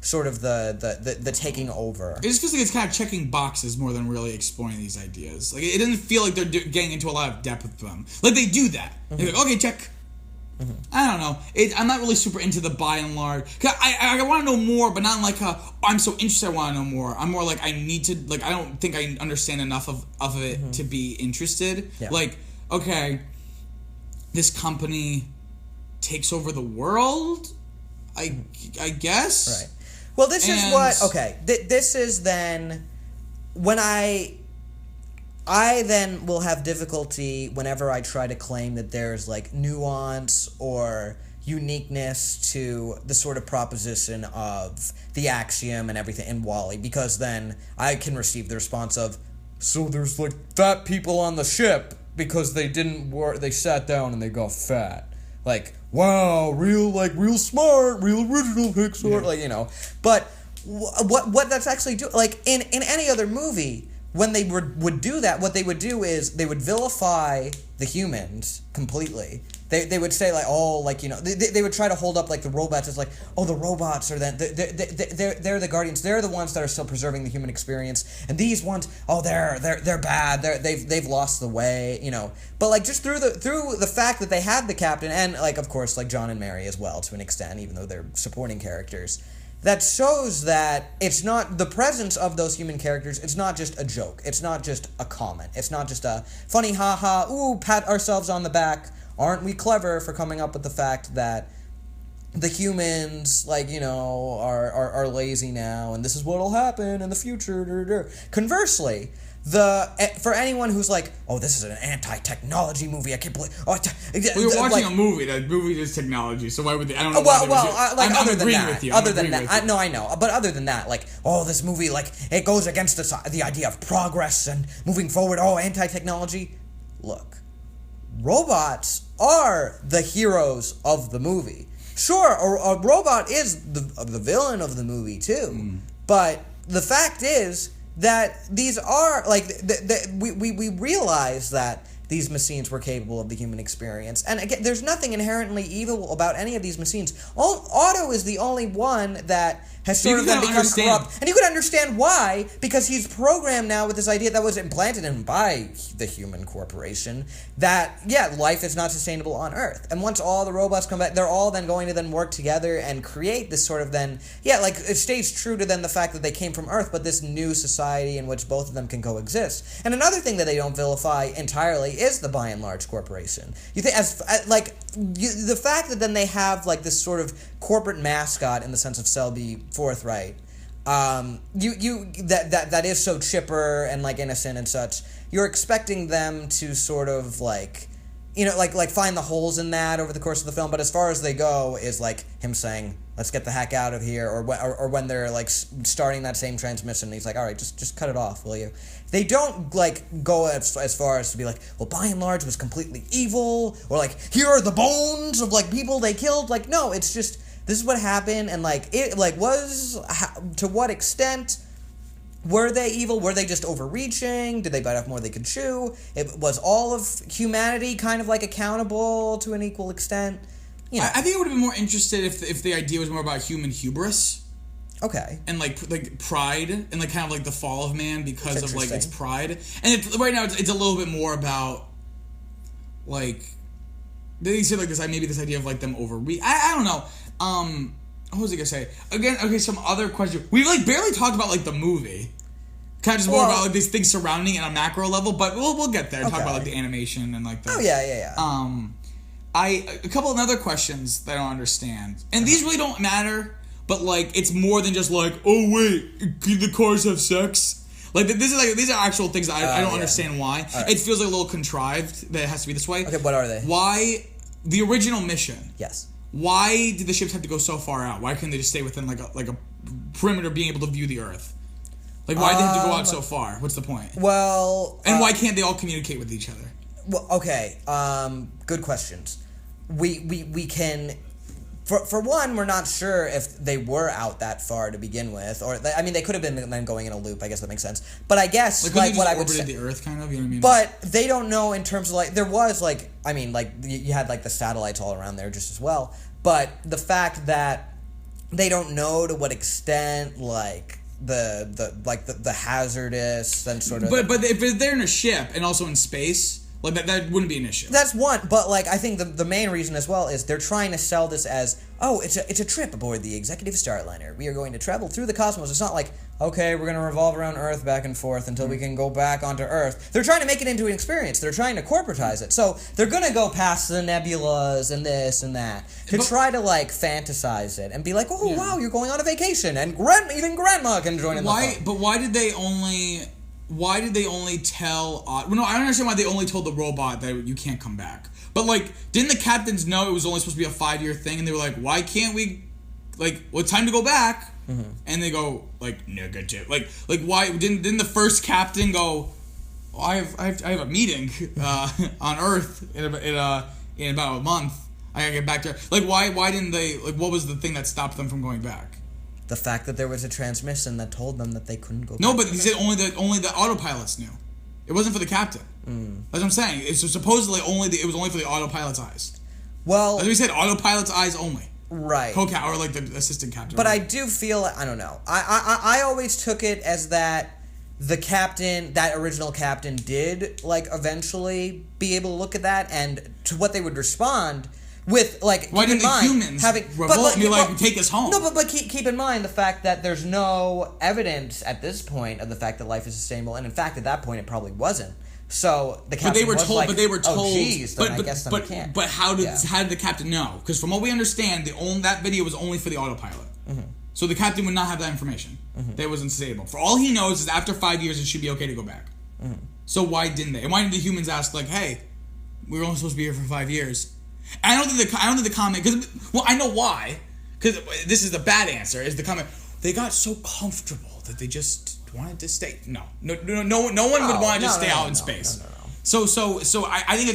Speaker 2: sort of the taking over.
Speaker 1: It just feels like it's kind of checking boxes more than really exploring these ideas. Like it doesn't feel like they're getting into a lot of depth with them. Like they do that. They're like, okay, check. I don't know. I'm not really super into the by and large. Cause I want to know more, but not like I'm so interested I want to know more. I'm more like I need to, like I don't think I understand enough of it to be interested. Yeah. Like, okay, this company takes over the world. I guess.
Speaker 2: Right. Well, this is what. Okay. This is then when I then will have difficulty whenever I try to claim that there's like nuance or uniqueness to the sort of proposition of the axiom and everything in WALL-E, because then I can receive the response of, so there's like fat people on the ship because they didn't work, they sat down and they got fat. Like, wow, real smart, real original Pixar, like, you know. But what that's actually do, like in any other movie, when they would do that, what they would do is they would vilify the humans completely. They would say like, oh, like, you know, they would try to hold up like the robots as like, oh, the robots are then they're the guardians, they're the ones that are still preserving the human experience, and these ones, oh, they're bad, they've lost the way, you know. But like just through the fact that they had the captain and like of course like John and Mary as well to an extent, even though they're supporting characters, that shows that it's not the presence of those human characters. It's not just a joke. It's not just a comment. It's not just a funny ha-ha, ooh, pat ourselves on the back. Aren't we clever for coming up with the fact that the humans, like, you know, are lazy now, and this is what'll happen in the future. Conversely, for anyone who's like, oh, this is an anti-technology movie, I can't believe. Oh,
Speaker 1: we were watching a movie. That movie is technology, so why would they? I don't know.
Speaker 2: I'm
Speaker 1: agreeing
Speaker 2: that,
Speaker 1: with you.
Speaker 2: Other than that, I know. But other than that, like, oh, this movie, like, it goes against the idea of progress and moving forward. Oh, anti-technology. Look, robots are the heroes of the movie. Sure, a robot is the villain of the movie too, but the fact is that these are like we realize that these machines were capable of the human experience, and again, there's nothing inherently evil about any of these machines. Otto is the only one that has sort of then become corrupt, and you could understand why, because he's programmed now with this idea that was implanted in him by the human corporation that life is not sustainable on Earth, and once all the robots come back, they're all then going to then work together and create this sort of then like it stays true to then the fact that they came from Earth, but this new society in which both of them can coexist. And another thing that they don't vilify entirely is the by and large corporation. You think the fact that then they have like this sort of corporate mascot in the sense of Selby Forthright, that is so chipper and like innocent and such. You're expecting them to sort of like, you know, like find the holes in that over the course of the film. But as far as they go is like him saying, "Let's get the heck out of here," or when they're like starting that same transmission, he's like, "All right, just cut it off, will you?" They don't like go as far as to be like, well, by and large was completely evil, or like here are the bones of like people they killed. Like, no, it's just this is what happened, and like it like was to what extent were they evil? Were they just overreaching? Did they bite off more than they could chew? It was all of humanity kind of like accountable to an equal extent. You know.
Speaker 1: I think I would have been more interested if the idea was more about human hubris.
Speaker 2: Okay.
Speaker 1: And like pride and like kind of like the fall of man because of like its pride. And right now it's a little bit more about like they say like this maybe this idea of like them overreach. I don't know. What was I gonna say? Again, okay, some other question. We like barely talked about like the movie. Kind of just more about like these things surrounding it on a macro level, but we'll get there and talk about like the animation and like the a couple of other questions that I don't understand. And these really don't matter, but like it's more than just like, oh wait, can the cars have sex? Like these are actual things that I don't understand why. Right. It feels like a little contrived that it has to be this way.
Speaker 2: Okay, what are they?
Speaker 1: Why the original mission?
Speaker 2: Yes.
Speaker 1: Why did the ships have to go so far out? Why couldn't they just stay within like a perimeter, being able to view the Earth? Like why did they have to go out so far? What's the point?
Speaker 2: Well,
Speaker 1: and why can't they all communicate with each other?
Speaker 2: Well, okay. Good questions. We can. For one, we're not sure if they were out that far to begin with, or I mean, they could have been then going in a loop. I guess that makes sense. But I guess like what I would say,
Speaker 1: the Earth, kind of. You know what I mean?
Speaker 2: But they don't know in terms of like there was like I mean like you had like the satellites all around there just as well. But the fact that they don't know to what extent like the hazardous and sort of.
Speaker 1: But if they're in a ship and also in space. Like that wouldn't be an issue.
Speaker 2: That's one, but like I think the main reason as well is they're trying to sell this as oh, it's a trip aboard the Executive Starliner. We are going to travel through the cosmos. It's not like, okay, we're going to revolve around Earth back and forth until we can go back onto Earth. They're trying to make it into an experience. They're trying to corporatize it. So they're going to go past the nebulas and this and that to try to, like, fantasize it and be like, oh, wow, you're going on a vacation, and even Grandma can join in the fun.
Speaker 1: But why did they only tell... well, no, I don't understand why they only told the robot that you can't come back. But, like, didn't the captains know it was only supposed to be a 5-year thing? And they were like, why can't we... Like, well, it's time to go back. Mm-hmm. And they go, like, negative. Like why... Didn't the first captain go, oh, I have a meeting on Earth in about a month. I gotta get back there. Like, why didn't they... Like, what was the thing that stopped them from going back?
Speaker 2: The fact that there was a transmission that told them that they couldn't go back.
Speaker 1: No, but he said only the autopilots knew. It wasn't for the captain. That's what I'm saying. It's supposedly it was only for the autopilot's eyes.
Speaker 2: Well,
Speaker 1: as we said, autopilot's eyes only.
Speaker 2: Right.
Speaker 1: Co-captain, or like the assistant captain.
Speaker 2: But I do feel, I don't know. I always took it as that the captain, that original captain, did like eventually be able to look at that, and to what they would respond with, like,
Speaker 1: why didn't the humans revolt and be like, take us home?
Speaker 2: No, but keep in mind the fact that there's no evidence at this point of the fact that life is sustainable, and in fact at that point it probably wasn't. So the captain
Speaker 1: But they were told.
Speaker 2: Oh, geez, then I guess I can't.
Speaker 1: But how did the captain know? Because from what we understand, that video was only for the autopilot. Mm-hmm. So the captain would not have that information. Mm-hmm. That it was unstable. For all he knows is after 5 years, it should be okay to go back. Mm-hmm. So why didn't they? And why didn't the humans ask, like, hey, we were only supposed to be here for 5 years? And I don't think the comment, because, well, I know why. Because this is the bad answer, is the comment, they got so comfortable that they just wanted to stay. No one would want to just stay out in space. No. So I think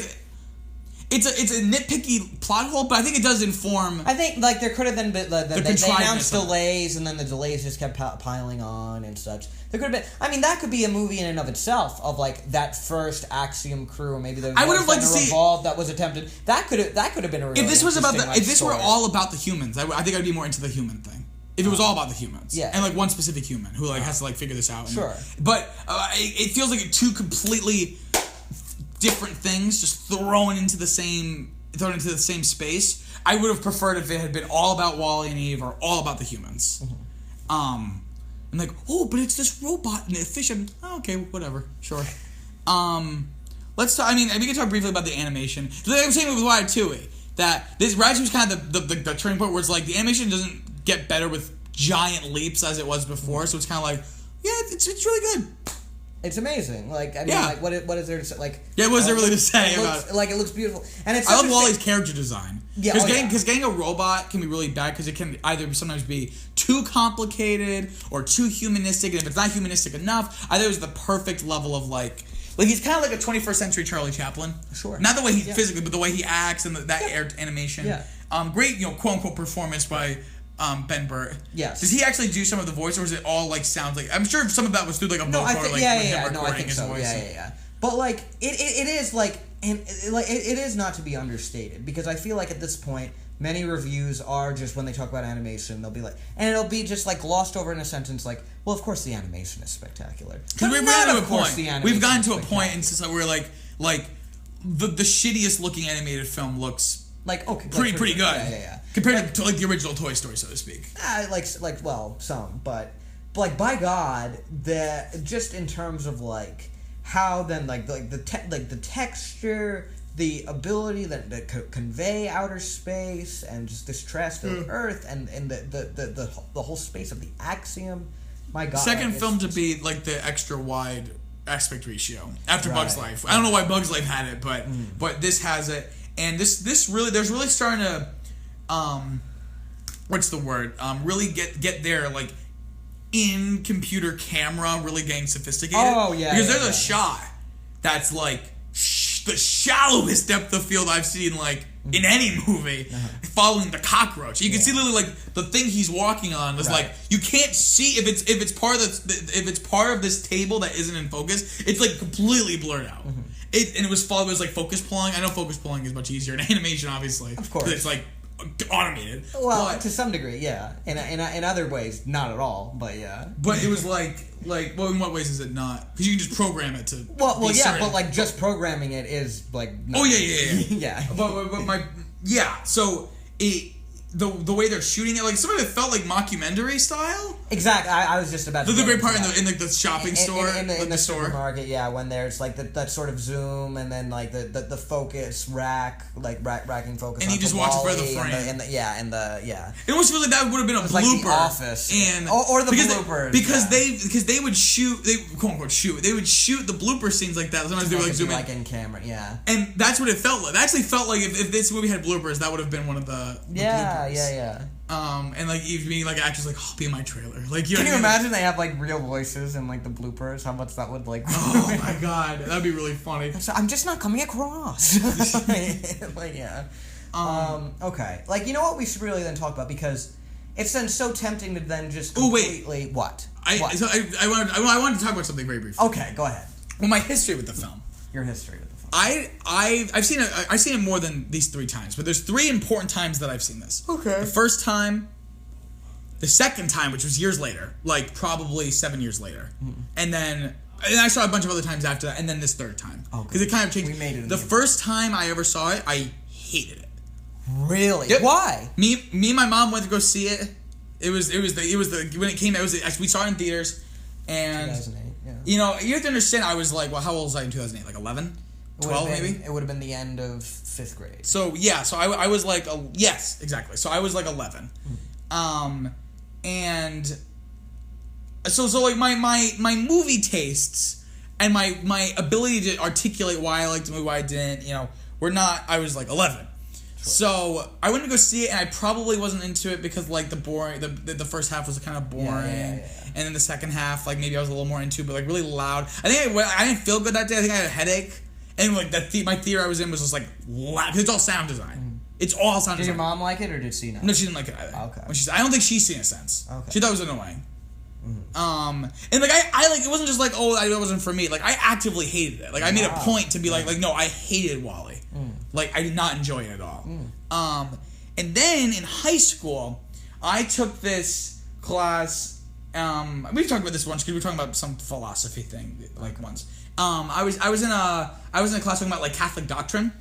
Speaker 1: it's a nitpicky plot hole, but I think it does inform.
Speaker 2: I think like there could have been they announced delays, and then the delays just kept piling on and such. There could have been. I mean, that could be a movie in and of itself of like that first Axiom crew, or maybe there was a revolve that was attempted. That could have been a really
Speaker 1: if this was about if this were all about the humans, I think I'd be more into the human thing. If it was all about the humans, and like one specific human who like has to like figure this out.
Speaker 2: Sure,
Speaker 1: but it feels like two completely different things just thrown into the same space. I would have preferred if it had been all about Wally and Eve or all about the humans. Mm-hmm. And like, oh, but it's this robot and the fish. Oh, okay, whatever, sure. Let's talk. I mean, we can talk briefly about the animation. Like I'm saying with Ratatouille, that this Ratatouille was kind of the turning point where it's like the animation doesn't get better with giant leaps as it was before, so it's kind of like, yeah, it's really good.
Speaker 2: It's amazing. Like, I mean, like, what is there to say? Like,
Speaker 1: yeah, what is there really to say about it?
Speaker 2: Like, it looks beautiful, and it's.
Speaker 1: I love Wally's character design.
Speaker 2: Yeah,
Speaker 1: because getting a robot can be really bad because it can either sometimes be too complicated or too humanistic, and if it's not humanistic enough, either it's the perfect level of like he's kind of like a 21st century Charlie Chaplin.
Speaker 2: Sure.
Speaker 1: Not the way he physically, but the way he acts and that animation.
Speaker 2: Yeah.
Speaker 1: Great, quote unquote performance by. Ben Burtt.
Speaker 2: Yes.
Speaker 1: Does he actually do some of the voice, or is it all like sounds like? I'm sure some of that was through like a vocoder,
Speaker 2: No, I think
Speaker 1: his
Speaker 2: so.
Speaker 1: voice.
Speaker 2: Yeah. But like it is like, and it is not to be understated, because I feel like at this point many reviews are just, when they talk about animation, they'll be like, and it'll be just like glossed over in a sentence like, well, of course the animation is spectacular.
Speaker 1: Because we've gotten to a point. We've gotten to a point, and since we're like the shittiest looking animated film looks.
Speaker 2: Like, okay,
Speaker 1: pretty good.
Speaker 2: Yeah.
Speaker 1: Compared to like the original Toy Story, so to speak.
Speaker 2: Some, but like by God, just in terms of like how then the texture, the ability that convey outer space and just this terrestrial Earth and the whole space of the Axiom. My God,
Speaker 1: second film to be like the extra wide aspect ratio after Bug's Life. I don't know why Bug's Life had it, but this has it. And this really, there's really starting to, what's the word? Really get there, like, in computer camera, really getting sophisticated.
Speaker 2: Oh, yeah.
Speaker 1: Because there's a shot that's, like, the shallowest depth of field I've seen, like, in any movie, following the cockroach. You can see literally, like, the thing he's walking on is, like, you can't see if it's part of this table that isn't in focus, it's, like, completely blurred out. Mm-hmm. It was like focus pulling. I know focus pulling is much easier in animation, obviously.
Speaker 2: Of course,
Speaker 1: it's like automated.
Speaker 2: Well, to some degree, yeah. In other ways, not at all. But yeah.
Speaker 1: But it was like, well, in what ways is it not? Because you can just program it to.
Speaker 2: Well, yeah. Certain. But like just programming it is like.
Speaker 1: Oh yeah.
Speaker 2: yeah.
Speaker 1: But So the way they're shooting it, like some of it felt like mockumentary style.
Speaker 2: Exactly. I was just about to.
Speaker 1: The great part in like the shopping store,
Speaker 2: in the
Speaker 1: store
Speaker 2: supermarket, yeah, when there's like that sort of zoom and then like the focus racking focus,
Speaker 1: and you just watch it for the frame,
Speaker 2: and yeah.
Speaker 1: It was really that would have been a blooper,
Speaker 2: like The Office,
Speaker 1: and
Speaker 2: or the bloopers
Speaker 1: because they would shoot quote unquote they would shoot the blooper scenes like that. Sometimes they were like zooming
Speaker 2: like in camera, yeah.
Speaker 1: And that's what it felt like. It actually felt like if this movie had bloopers, that would have been one of the bloopers.
Speaker 2: Yeah.
Speaker 1: And like even being like actors like, I'll be in my trailer. Like,
Speaker 2: can you imagine they have like real voices and like the bloopers? How much that would like?
Speaker 1: Oh my god, that'd be really funny.
Speaker 2: So I'm just not coming across. Like yeah. Okay. Like you know what we should really then talk about, because it's then so tempting to then just completely what?
Speaker 1: I wanted to talk about something very briefly.
Speaker 2: Okay, go ahead.
Speaker 1: Well, my history with the film.
Speaker 2: Your history with the film.
Speaker 1: I've seen it more than these 3 times, but there's 3 important times that I've seen this.
Speaker 2: Okay.
Speaker 1: The first time, the second time, which was years later, like probably 7 years later, and I saw a bunch of other times after that, and then this third time because it kind of changed.
Speaker 2: We made it.
Speaker 1: The first time I ever saw it, I hated it.
Speaker 2: Really?
Speaker 1: Yep.
Speaker 2: Why?
Speaker 1: Me and my mom went to go see it. It was when it came out. We saw it in theaters, and
Speaker 2: 2008. Yeah.
Speaker 1: You know, you have to understand. I was like, well, how old was I in 2008? Like 11, 12 maybe.
Speaker 2: It would have been the end of 5th grade.
Speaker 1: So yeah, so I was like, yes, exactly. So I was like 11, and so like my movie tastes and my ability to articulate why I liked the movie, why I didn't, I was like 11. So I went to go see it, and I probably wasn't into it because like the first half was kind of boring, and then the second half like maybe I was a little more into, but like really loud. I think I didn't feel good that day. I think I had a headache, and like my theater I was in was just like loud because it's all sound design. It's all sound design.
Speaker 2: Did your mom like it, or did she not?
Speaker 1: No, she didn't like it either.
Speaker 2: Okay.
Speaker 1: I don't think she's seen it since.
Speaker 2: Okay.
Speaker 1: She thought it was annoying. And like I like it wasn't just like it wasn't for me. Like I actively hated it. Like I made a point to be like no, I hated WALL-E. Like I did not enjoy it at all. And then in high school, I took this class. We've talked about this once because we were talking about some philosophy thing like once. I was in a class talking about like Catholic doctrine,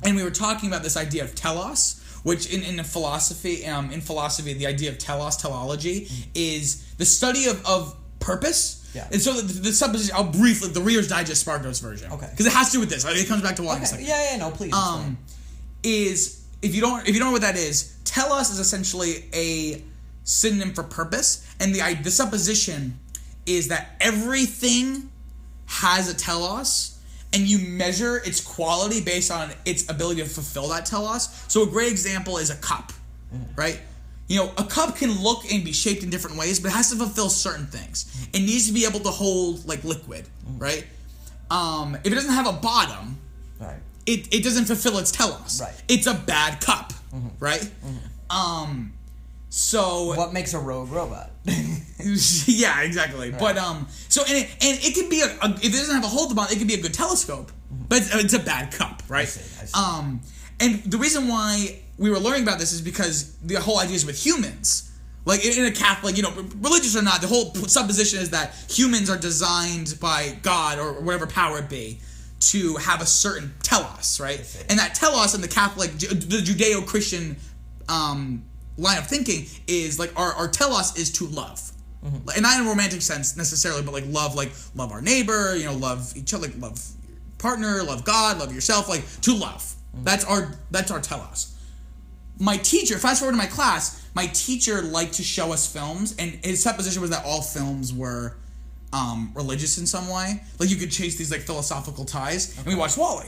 Speaker 1: and we were talking about this idea of telos. Which in philosophy, the idea of teleology is the study of purpose. Yeah. And so the supposition, I'll briefly, the Reader's Digest Spark Notes version. Okay. Because it has to do with this. It comes back to WALL-E.
Speaker 2: Okay. Yeah, no, please.
Speaker 1: Is if you don't know what that is, telos is essentially a synonym for purpose, and the supposition is that everything has a telos. And you measure its quality based on its ability to fulfill that telos. So a great example is a cup, right? A cup can look and be shaped in different ways, but it has to fulfill certain things. It needs to be able to hold like liquid, right? If it doesn't have a bottom, right, it doesn't fulfill its telos. Right. It's a bad cup, right? So
Speaker 2: what makes a rogue robot?
Speaker 1: Yeah, exactly. Right. But so and it can be if it doesn't have a hole at the bottom, it can be a good telescope, but it's a bad cup, right? I see. And the reason why we were learning about this is because the whole idea is with humans. Like in a Catholic, religious or not, the whole supposition is that humans are designed by God or whatever power it be to have a certain telos, right? And that telos in the Catholic, the Judeo-Christian line of thinking is like our telos is to love, and not in a romantic sense necessarily, but like love our neighbor, love each other, like love your partner, love God, love yourself, like to love. That's our telos. My teacher, fast forward to my class, my teacher liked to show us films, and his supposition was that all films were religious in some way. Like you could chase these like philosophical ties, and we watched WALL-E.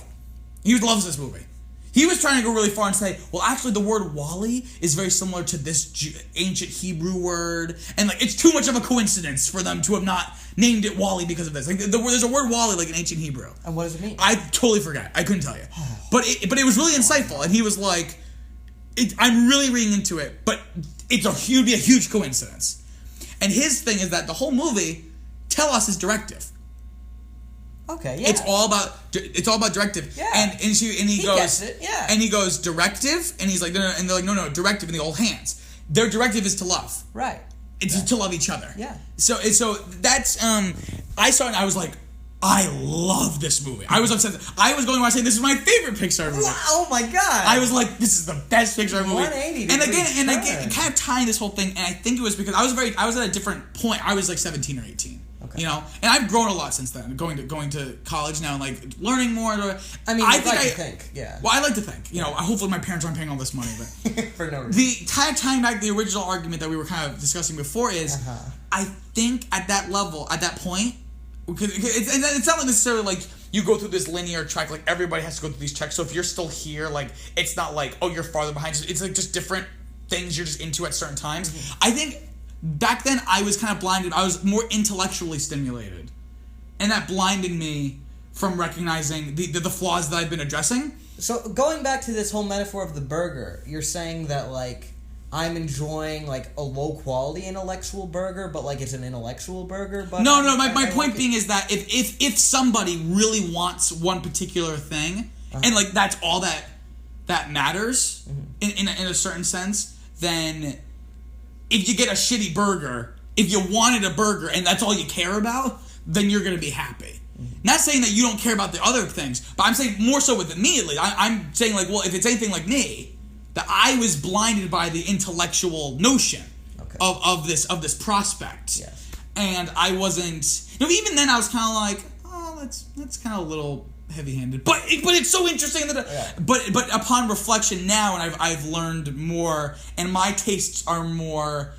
Speaker 1: He loves this movie. He was trying to go really far and say, well, actually, the word WALL-E is very similar to this ancient Hebrew word, and like it's too much of a coincidence for them to have not named it WALL-E because of this. Like there's a word WALL-E like in ancient Hebrew.
Speaker 2: And what does it mean?
Speaker 1: I totally forgot. I couldn't tell you. But it was really insightful, and he was like, I'm really reading into it, but it'd be a huge coincidence. And his thing is that the whole movie, telos is directive.
Speaker 2: Okay, yeah.
Speaker 1: It's all about directive. Yeah. And he goes,
Speaker 2: gets it, yeah.
Speaker 1: And he goes, directive, and he's like, no, and they're like, no, directive, and they hold hands. Their directive is to love.
Speaker 2: Right.
Speaker 1: It's to love each other.
Speaker 2: Yeah.
Speaker 1: So that's I saw it and I was like, I love this movie. I was obsessed. I was going around saying this is my favorite Pixar movie.
Speaker 2: Oh my god!
Speaker 1: I was like, this is the best Pixar movie.
Speaker 2: 180.
Speaker 1: And again, kind of tying this whole thing. And I think it was because I was at a different point. I was like 17 or 18.
Speaker 2: Okay.
Speaker 1: You know, and I've grown a lot since then. Going to college now and like learning more.
Speaker 2: I mean, I think, yeah.
Speaker 1: Well, I like to think. You know, hopefully my parents aren't paying all this money, but
Speaker 2: for no reason.
Speaker 1: the tying back the original argument that we were kind of discussing before is, I think at that level, at that point, because it's not necessarily like you go through this linear track. Like everybody has to go through these tracks. So if you're still here, like it's not like you're farther behind. It's like just different things you're just into at certain times. Mm-hmm. I think. Back then, I was kind of blinded. I was more intellectually stimulated. And that blinded me from recognizing the flaws that I've been addressing.
Speaker 2: So, going back to this whole metaphor of the burger, you're saying that, like, I'm enjoying, like, a low-quality intellectual burger, but, like, it's an intellectual burger? But
Speaker 1: No, my point being is that if somebody really wants one particular thing, and, like, that's all that matters, in a certain sense, then... If you get a shitty burger, if you wanted a burger and that's all you care about, then you're going to be happy. Not saying that you don't care about the other things, but I'm saying more so with immediately. I'm saying like, well, if it's anything like me, that I was blinded by the intellectual notion of this prospect.
Speaker 2: Yes.
Speaker 1: And I wasn't... even then I was kind of like, oh, that's kind of a little... heavy-handed, but it's so interesting that but upon reflection now, and I've learned more, and my tastes are more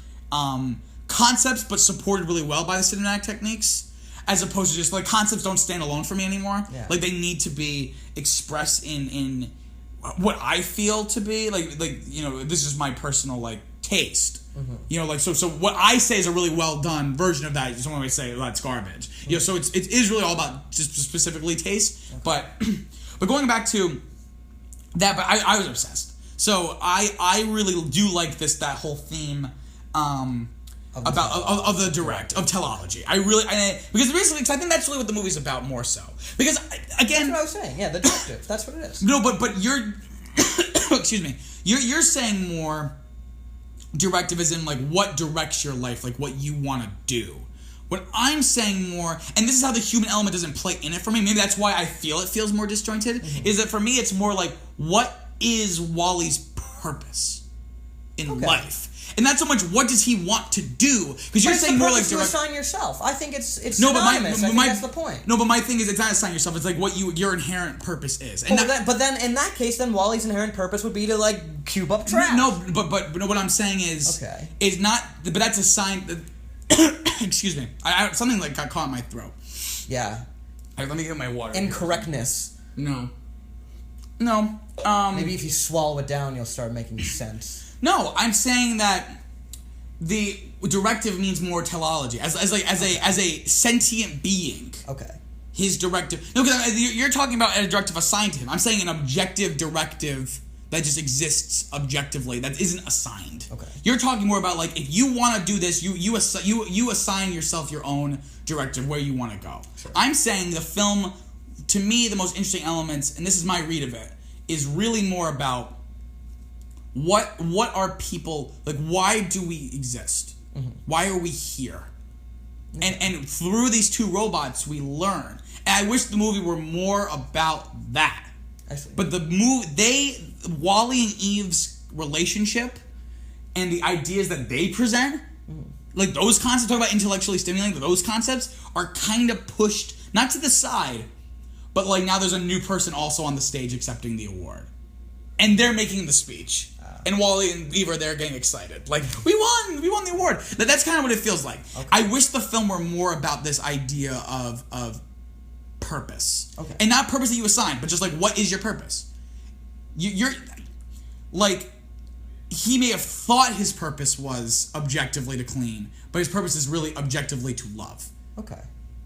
Speaker 1: concepts, but supported really well by the cinematic techniques, as opposed to just like concepts don't stand alone for me anymore. Yeah. Like they need to be expressed in what I feel to be like this is my personal like taste. Mm-hmm. So what I say is a really well done version of that. Someone might say, well, that's garbage. Mm-hmm. So it is really all about just specifically taste. Okay. But going back to that, but I was obsessed. So I really do like that whole theme of the direct of teleology. Because basically, I think that's really what the movie's about more so. Because again,
Speaker 2: that's what I was saying. Yeah, the directive. That's what it is.
Speaker 1: No, but you're excuse me. You're saying more. Directive is in like what directs your life, like what you want to do. What I'm saying more, and this is how the human element doesn't play in it for me, maybe that's why I feel it feels more disjointed, is that for me it's more like what is Wally's purpose in life? And not so much what does he want to do, because you're saying more like
Speaker 2: direct. Assign yourself. I think it's synonymous. I think that's the point.
Speaker 1: No, but my thing is it's not assign yourself. It's like what your inherent purpose is. And
Speaker 2: but then in that case, then Wally's inherent purpose would be to like cube up trash.
Speaker 1: No, but what I'm saying is not. But that's a sign. Excuse me. I something like got caught in my throat.
Speaker 2: Yeah.
Speaker 1: All right, let me get my water.
Speaker 2: Incorrectness.
Speaker 1: No.
Speaker 2: Maybe if you swallow it down, you'll start making sense.
Speaker 1: No, I'm saying that the directive means more teleology as a sentient being.
Speaker 2: Okay.
Speaker 1: His directive. No, because you're talking about a directive assigned to him. I'm saying an objective directive that just exists objectively that isn't assigned.
Speaker 2: Okay.
Speaker 1: You're talking more about like if you want to do this, you assign yourself your own directive where you want to go. Sure. I'm saying the film, to me, the most interesting elements, and this is my read of it, is really more about. What are people like? Why do we exist? Mm-hmm. Why are we here? Mm-hmm. And through these two robots, we learn. And I wish the movie were more about that.
Speaker 2: I see.
Speaker 1: But Wally and Eve's relationship and the ideas that they present, like those concepts, talk about intellectually stimulating, those concepts are kind of pushed not to the side, but like now there's a new person also on the stage accepting the award, and they're making the speech. And Wally and Eve are there getting excited. Like, we won the award. That's kind of what it feels like. Okay. I wish the film were more about this idea of purpose. Okay. And not purpose that you assign, but just like, what is your purpose? You're like, he may have thought his purpose was objectively to clean, but his purpose is really objectively to love.
Speaker 2: Okay.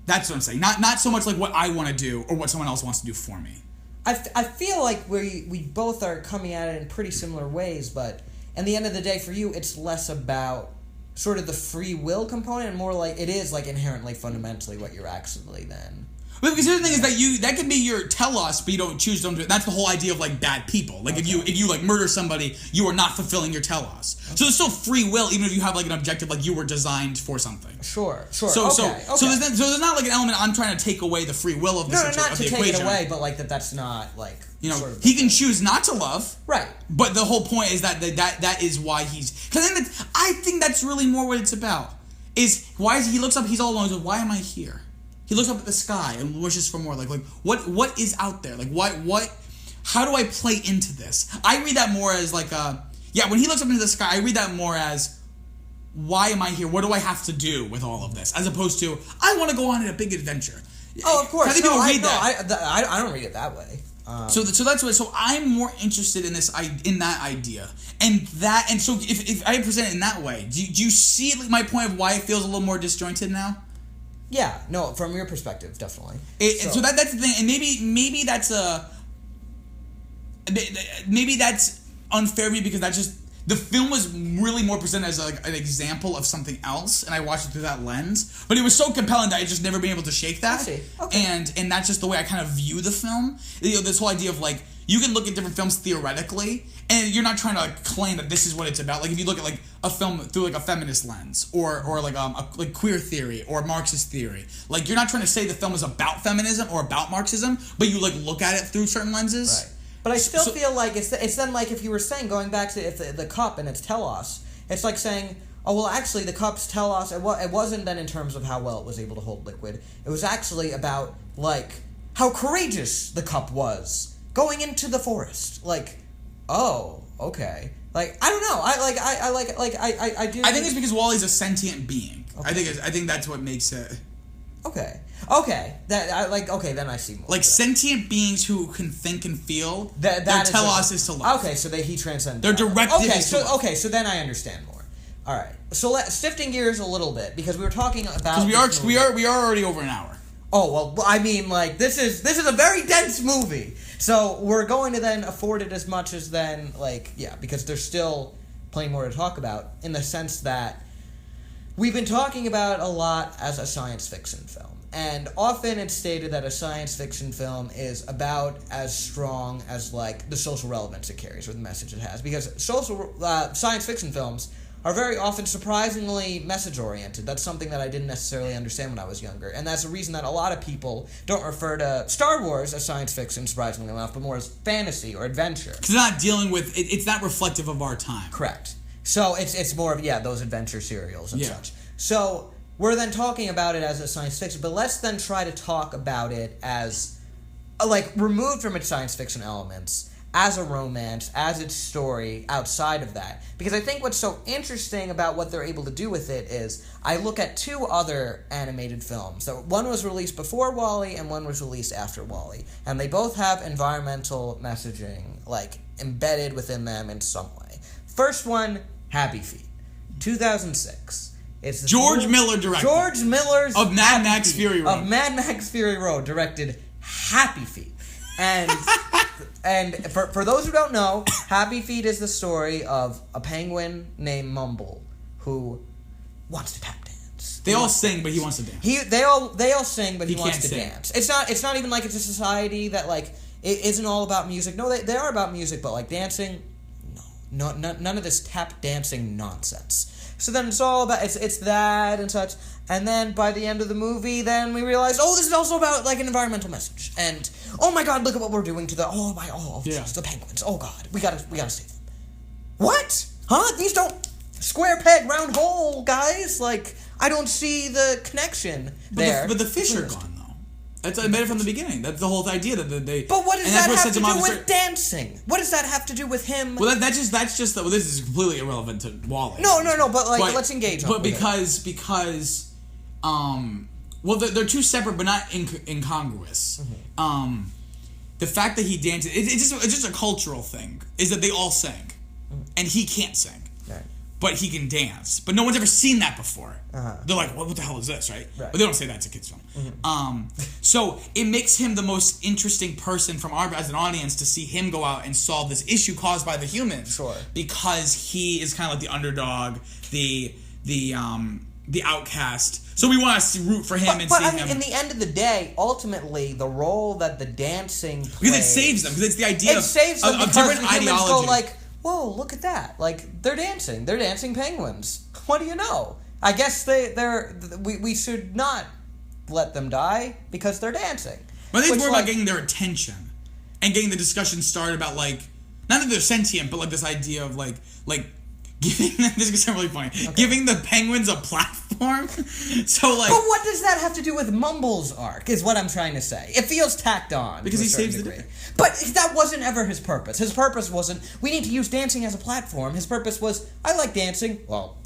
Speaker 1: That's what I'm saying. Not so much like what I want to do or what someone else wants to do for me.
Speaker 2: I feel like we both are coming at it in pretty similar ways, but at the end of the day, for you, it's less about sort of the free will component and more like it is like inherently fundamentally what you're actually then.
Speaker 1: But because here's the thing is that can be your telos, but you don't choose to do it. That's the whole idea of like bad people. Like if you like murder somebody, you are not fulfilling your telos. Okay. So there's still free will, even if you have like an objective, like you were designed for something.
Speaker 2: Sure.
Speaker 1: So there's not like an element I'm trying to take away the free will of the situation.
Speaker 2: No, not to take it away, but like that's not like
Speaker 1: sort of he can choose not to love.
Speaker 2: Right.
Speaker 1: But the whole point is that is why he's. Because I think that's really more what it's about. Is why is he looks up? He's all alone. He's like, why am I here? He looks up at the sky and wishes for more. Like what is out there? Like what? How do I play into this? I read that more as like when he looks up into the sky, I read that more as why am I here? What do I have to do with all of this? As opposed to I want to go on a big adventure.
Speaker 2: Oh, of course.
Speaker 1: I think people read that.
Speaker 2: I don't read it that way.
Speaker 1: So that's what. So I'm more interested in that idea, and so if I present it in that way, do you see my point of why it feels a little more disjointed now?
Speaker 2: Yeah, no, from your perspective, definitely.
Speaker 1: So that's the thing, and maybe that's unfair to me because that's just the film was really more presented as like an example of something else, and I watched it through that lens. But it was so compelling that I just never been able to shake that.
Speaker 2: I see. Okay.
Speaker 1: And that's just the way I kind of view the film. This whole idea of like you can look at different films theoretically, and you're not trying to like claim that this is what it's about. Like if you look at like a film through like a feminist lens, or like like queer theory or Marxist theory, like you're not trying to say the film is about feminism or about Marxism, but you like look at it through certain lenses.
Speaker 2: Right. But I still feel like it's then like if you were saying, going back to if the cup and its telos, it's like saying, oh, well, actually, the cup's telos, it wasn't then in terms of how well it was able to hold liquid. It was actually about, like, how courageous the cup was going into the forest. Like, oh, okay. Like, I don't know. I do.
Speaker 1: I think it's because Wally's a sentient being. Okay. I think that's what makes it.
Speaker 2: Okay. Then I see more.
Speaker 1: Like sentient beings who can think and feel.
Speaker 2: Their
Speaker 1: telos is to love.
Speaker 2: Okay, so he transcends.
Speaker 1: Their directive is to love.
Speaker 2: Okay, so then I understand more. All right. So shifting gears a little bit because we were talking about
Speaker 1: because we are already over an hour.
Speaker 2: Oh well, I mean, like this is a very dense movie, so we're going to then afford it as much as then because there's still plenty more to talk about in the sense that we've been talking about a lot as a science fiction film. And often it's stated that a science fiction film is about as strong as, like, the social relevance it carries or the message it has. Because science fiction films are very often surprisingly message-oriented. That's something that I didn't necessarily understand when I was younger. And that's the reason that a lot of people don't refer to Star Wars as science fiction, surprisingly enough, but more as fantasy or adventure.
Speaker 1: Because it's not dealing with... It's not reflective of our time.
Speaker 2: Correct. So it's more of, those adventure serials and such. So... we're then talking about it as a science fiction, but let's then try to talk about it as, removed from its science fiction elements, as a romance, as its story outside of that. Because I think what's so interesting about what they're able to do with it is, I look at two other animated films. So one was released before WALL-E and one was released after WALL-E. And they both have environmental messaging, embedded within them in some way. First one, Happy Feet, 2006. It's
Speaker 1: George Miller directed.
Speaker 2: George Miller's
Speaker 1: of Mad Max Fury Road.
Speaker 2: Of Mad Max Fury Road directed Happy Feet. And for those who don't know, Happy Feet is the story of a penguin named Mumble who wants to tap dance.
Speaker 1: They all sing, but he wants to dance.
Speaker 2: They all sing, but he wants to
Speaker 1: sing.
Speaker 2: dance. It's not even like it's a society that it isn't all about music. No, they are about music, but dancing, no, none of this tap dancing nonsense. So then it's all about it's that and such, and then by the end of the movie, then we realize, this is also about an environmental message, and oh my god, look at what we're doing to the the penguins. Oh god, we gotta save them. What? Huh? These don't square peg round hole, guys. I don't see the connection there.
Speaker 1: But the fish are gone. That's I made it from the beginning. That's the whole idea that they.
Speaker 2: But what does that have to do with dancing? What does that have to do with him?
Speaker 1: Well, that's just. Well, this is completely irrelevant to WALL-E.
Speaker 2: No. But let's engage.
Speaker 1: But because they're two separate but not incongruous. Mm-hmm. The fact that he dances, it's just a cultural thing. Is that they all sing, and he can't sing. Right. But he can dance. But no one's ever seen that before. Uh-huh. They're like, what the hell is this, right? But they don't say that to kids' film. Mm-hmm. So it makes him the most interesting person as an audience to see him go out and solve this issue caused by the humans.
Speaker 2: Sure.
Speaker 1: Because he is kind of like the underdog, the the outcast. So we want to root for him and see him.
Speaker 2: But in the end of the day, ultimately, the role that the dancing plays...
Speaker 1: Because it saves them. Because it's the idea
Speaker 2: of
Speaker 1: different
Speaker 2: the humans go like, whoa, look at that. Like, they're dancing. They're dancing penguins. What do you know? I guess we should not let them die because they're dancing.
Speaker 1: But I think it's more about getting their attention and getting the discussion started about, like, not that they're sentient, but, like, this idea of, like giving them, this is going to sound really funny, giving the penguins a platform. So, like...
Speaker 2: But what does that have to do with Mumble's arc, is what I'm trying to say. It feels tacked on.
Speaker 1: Because he saves the day.
Speaker 2: But that wasn't ever his purpose. His purpose wasn't, we need to use dancing as a platform. His purpose was, I like dancing. Well...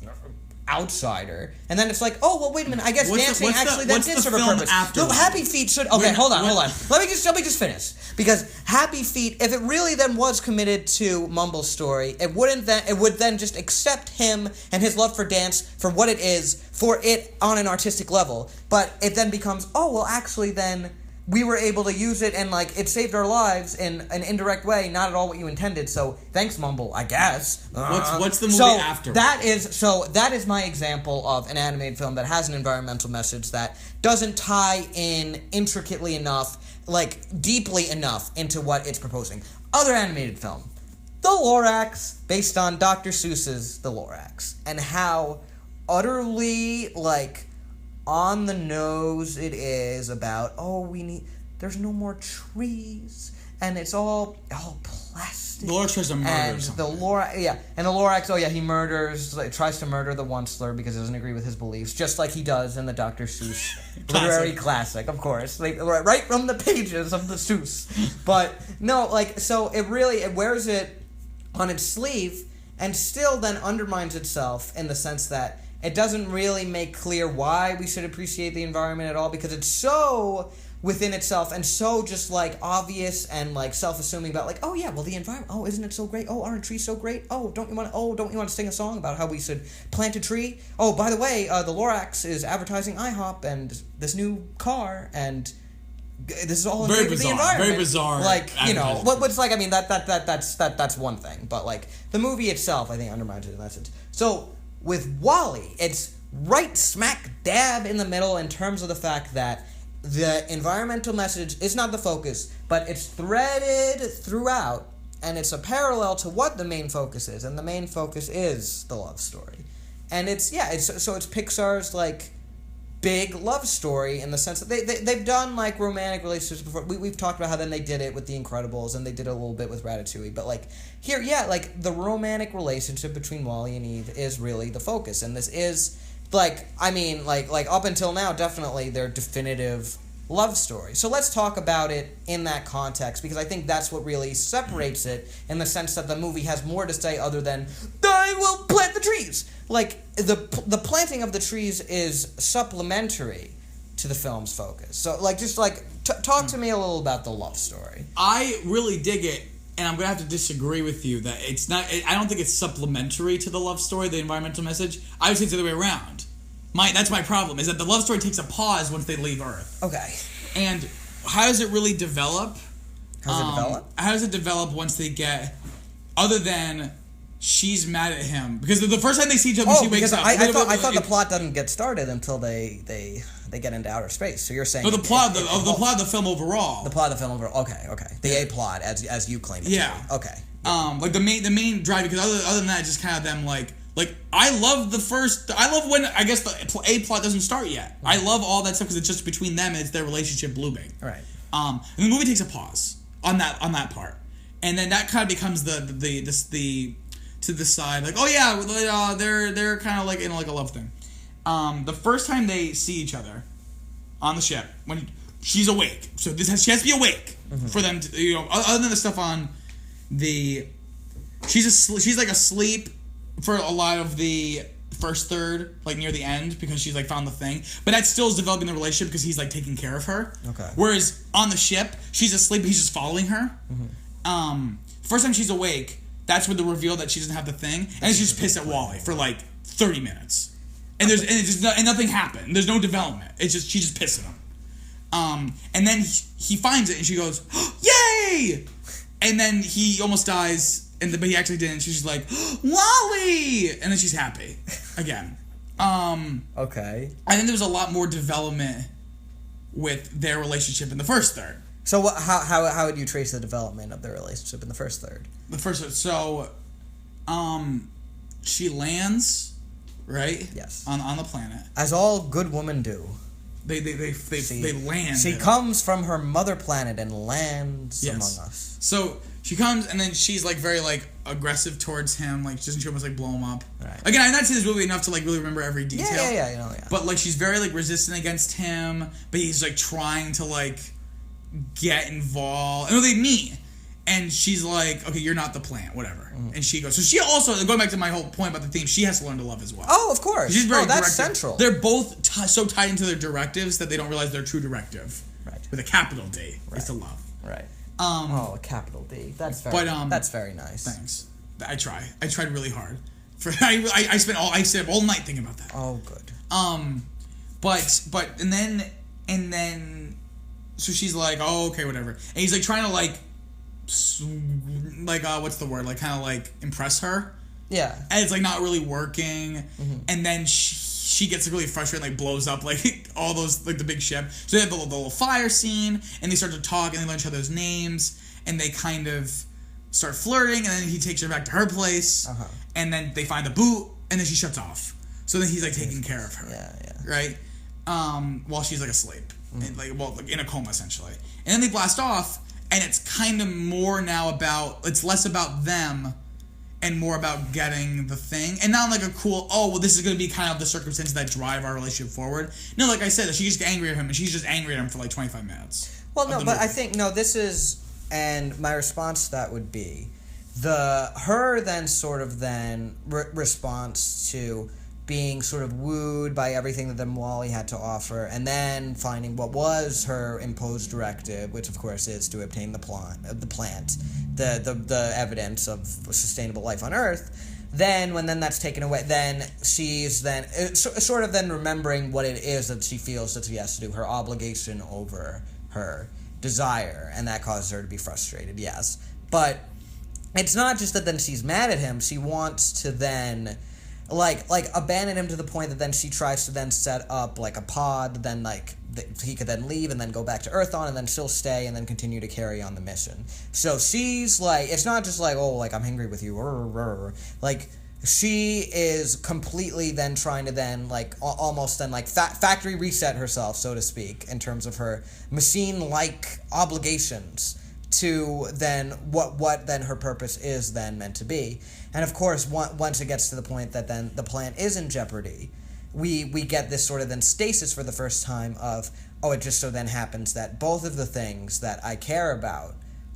Speaker 2: outsider, and then it's like, oh well, wait a minute. I guess dancing actually did serve a purpose. No, Happy Feet should. Okay, hold on. Let me just finish, because Happy Feet, if it really then was committed to Mumble's story, it would then just accept him and his love for dance for what it is, for it on an artistic level. But it then becomes, oh well, actually then we were able to use it and, like, it saved our lives in an indirect way, not at all what you intended, so thanks, Mumble, I guess.
Speaker 1: What's the movie after?
Speaker 2: That is my example of an animated film that has an environmental message that doesn't tie in intricately enough, like, deeply enough into what it's proposing. Other animated film, The Lorax, based on Dr. Seuss's The Lorax, and how utterly, like, on the nose it is about, there's no more trees, and it's all plastic.
Speaker 1: The Lorax tries to murder something.
Speaker 2: And the Lorax, he murders, tries to murder the Onceler because he doesn't agree with his beliefs, just like he does in the Dr. Seuss literary classic, of course, like, right from the pages of the Seuss. But no, like, so it wears it on its sleeve, and still then undermines itself in the sense that it doesn't really make clear why we should appreciate the environment at all, because it's so within itself and so just, like, obvious and, like, self-assuming about, like, oh yeah, well, the environment, oh, isn't it so great? Oh, aren't trees so great? Oh, don't you want to sing a song about how we should plant a tree? Oh, by the way, the Lorax is advertising IHOP and this new car, and this is all in favor of the environment.
Speaker 1: Very bizarre.
Speaker 2: Like, you know, what's like, I mean, that's one thing, but, like, the movie itself, I think, undermines it in that sense. So with WALL-E, it's right smack dab in the middle in terms of the fact that the environmental message is not the focus, but it's threaded throughout, and it's a parallel to what the main focus is, and the main focus is the love story. And it's Pixar's, like, big love story in the sense that they've done, like, romantic relationships before. We've talked about how then they did it with The Incredibles, and they did it a little bit with Ratatouille, but, like, here, like, the romantic relationship between Wally and Eve is really the focus, and this is, like, I mean, like up until now, definitely their definitive love story. So let's talk about it in that context, because I think that's what really separates it, in the sense that the movie has more to say other than, I will plant the trees! Like, the planting of the trees is supplementary to the film's focus. So, like, just, like, talk to me a little about the love story.
Speaker 1: I really dig it, and I'm going to have to disagree with you that it's not, I don't think it's supplementary to the love story, the environmental message. I would say it's the other way around. That's my problem, is that the love story takes a pause once they leave Earth.
Speaker 2: Okay.
Speaker 1: And how does it really develop? How does it develop once they get, other than she's mad at him? Because the first time they see each other, she wakes up.
Speaker 2: I thought the plot doesn't get started until they get into outer space. So you're saying...
Speaker 1: No, the plot of the film overall.
Speaker 2: The plot of the film overall. Okay. The A-plot, as you claim it to be. Okay.
Speaker 1: Like, the main drive, because other than that, it's just kind of them, like, I love when, I guess, the A-plot doesn't start yet. I love all that stuff because it's just between them and it's their relationship blooming.
Speaker 2: Right.
Speaker 1: And the movie takes a pause on that part. And then that kind of becomes the to the side, like, oh yeah, they're kind of like in, like, a love thing. The first time they see each other on the ship, when she's awake, so she has to be awake for them to, you know, other than the stuff on the, she's like asleep for a lot of the first third, like, near the end, because she's, like, found the thing. But that still is developing the relationship because he's, like, taking care of her.
Speaker 2: Okay.
Speaker 1: Whereas on the ship, she's asleep, he's just following her. First time she's awake, that's when the reveal that she doesn't have the thing, and she's just pissed at Wally for, like, 30 minutes. And and nothing happened. There's no development. It's just, she just pissed at him. And then he finds it, and she goes, yay! And then he almost dies, but he actually didn't. She's like, Wally! And then she's happy again.
Speaker 2: Okay.
Speaker 1: I think there was a lot more development with their relationship in the first third.
Speaker 2: So how would you trace the development of their relationship in the first third?
Speaker 1: The first third. So, she lands, right?
Speaker 2: Yes.
Speaker 1: On the planet.
Speaker 2: As all good women do.
Speaker 1: They land.
Speaker 2: She comes from her mother planet and lands among us.
Speaker 1: So she comes and then she's like very like aggressive towards him. Like she doesn't almost like blow him up.
Speaker 2: Right.
Speaker 1: Again, I've not seen this movie enough to like really remember every detail.
Speaker 2: Yeah.
Speaker 1: But like she's very like resistant against him. But he's like trying to like get involved. And they meet. And she's like, okay, you're not the plant, whatever. Mm. And she goes. So she also, going back to my whole point about the theme, she has to learn to love as well.
Speaker 2: Oh, of course.
Speaker 1: She's very
Speaker 2: that's
Speaker 1: directive.
Speaker 2: Central.
Speaker 1: They're both so tied into their directives that they don't realize their true directive.
Speaker 2: Right.
Speaker 1: With a capital D is to love.
Speaker 2: Right. A capital D. That's very nice.
Speaker 1: Thanks. I tried really hard. I spent all night thinking about that.
Speaker 2: Oh, good.
Speaker 1: But and then so she's like, oh, okay, whatever. And he's like trying to like what's the word? Like kind of like impress her.
Speaker 2: Yeah.
Speaker 1: And it's like not really working. Mm-hmm. And then she gets really frustrated, like blows up like all those like the big ship. So they have the little fire scene, and they start to talk, and they learn each other's names, and they kind of start flirting, and then he takes her back to her place, and then they find the boot, and then she shuts off. So then he's like taking care of her.
Speaker 2: Yeah.
Speaker 1: Right. While she's like asleep, and like in a coma essentially, and then they blast off. And it's kind of more now it's less about them and more about getting the thing. And not like a cool, this is going to be kind of the circumstances that drive our relationship forward. No, like I said, she just gets angry at him, and she's just angry at him for like 25 minutes.
Speaker 2: Well, no, but I think, this is, and my response to that would be, her then sort of then response to being sort of wooed by everything that then Wally had to offer, and then finding what was her imposed directive, which of course is to obtain the plant, the evidence of sustainable life on Earth. Then, when that's taken away, then she's then sort of then remembering what it is that she feels that she has to do, her obligation over her desire, and that causes her to be frustrated. Yes, but it's not just that then she's mad at him. She wants to then like abandon him to the point that then she tries to then set up like a pod, then like he could then leave and then go back to Earth and then she'll stay and then continue to carry on the mission. So she's like, it's not just like, I'm angry with you, like she is completely then trying to then like almost then like factory reset herself, so to speak, in terms of her machine-like obligations to then what then her purpose is then meant to be. And of course, once it gets to the point that then the plant is in jeopardy, we get this sort of then stasis for the first time of, it just so then happens that both of the things that I care about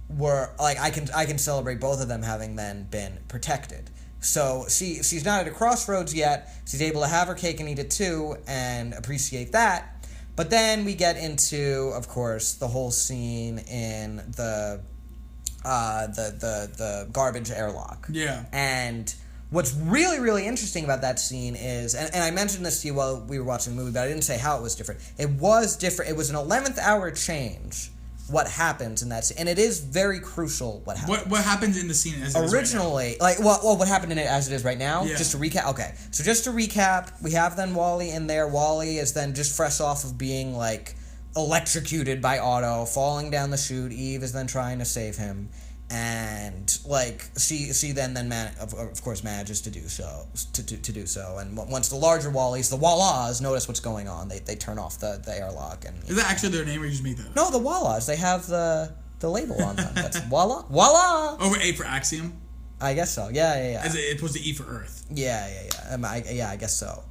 Speaker 2: were, like, I can celebrate both of them having then been protected. So she's not at a crossroads yet. She's able to have her cake and eat it too and appreciate that. But then we get into, of course, the whole scene in the garbage airlock.
Speaker 1: Yeah.
Speaker 2: And what's really, really interesting about that scene is, and I mentioned this to you while we were watching the movie, but I didn't say how it was different. It was different. It was an 11th hour change, what happens in that scene. And it is very crucial what happens.
Speaker 1: What happens in the scene as it
Speaker 2: originally,
Speaker 1: is right
Speaker 2: now? What happened in it as it is right now?
Speaker 1: Yeah.
Speaker 2: Just to recap. Okay. So just to recap, we have then Wally in there. Wally is then just fresh off of being like electrocuted by Otto, falling down the chute. Eve is then trying to save him. And like she then of course manages to do so to do so, and once the larger Wallies, the Wallas, notice what's going on, they turn off the airlock. And
Speaker 1: is that actually their name, or you just make that up?
Speaker 2: No, the Wallas, they have the label on them. That's Walla.
Speaker 1: Over A for Axiom.
Speaker 2: I guess so. Yeah.
Speaker 1: As opposed to E for Earth.
Speaker 2: Yeah. I guess so.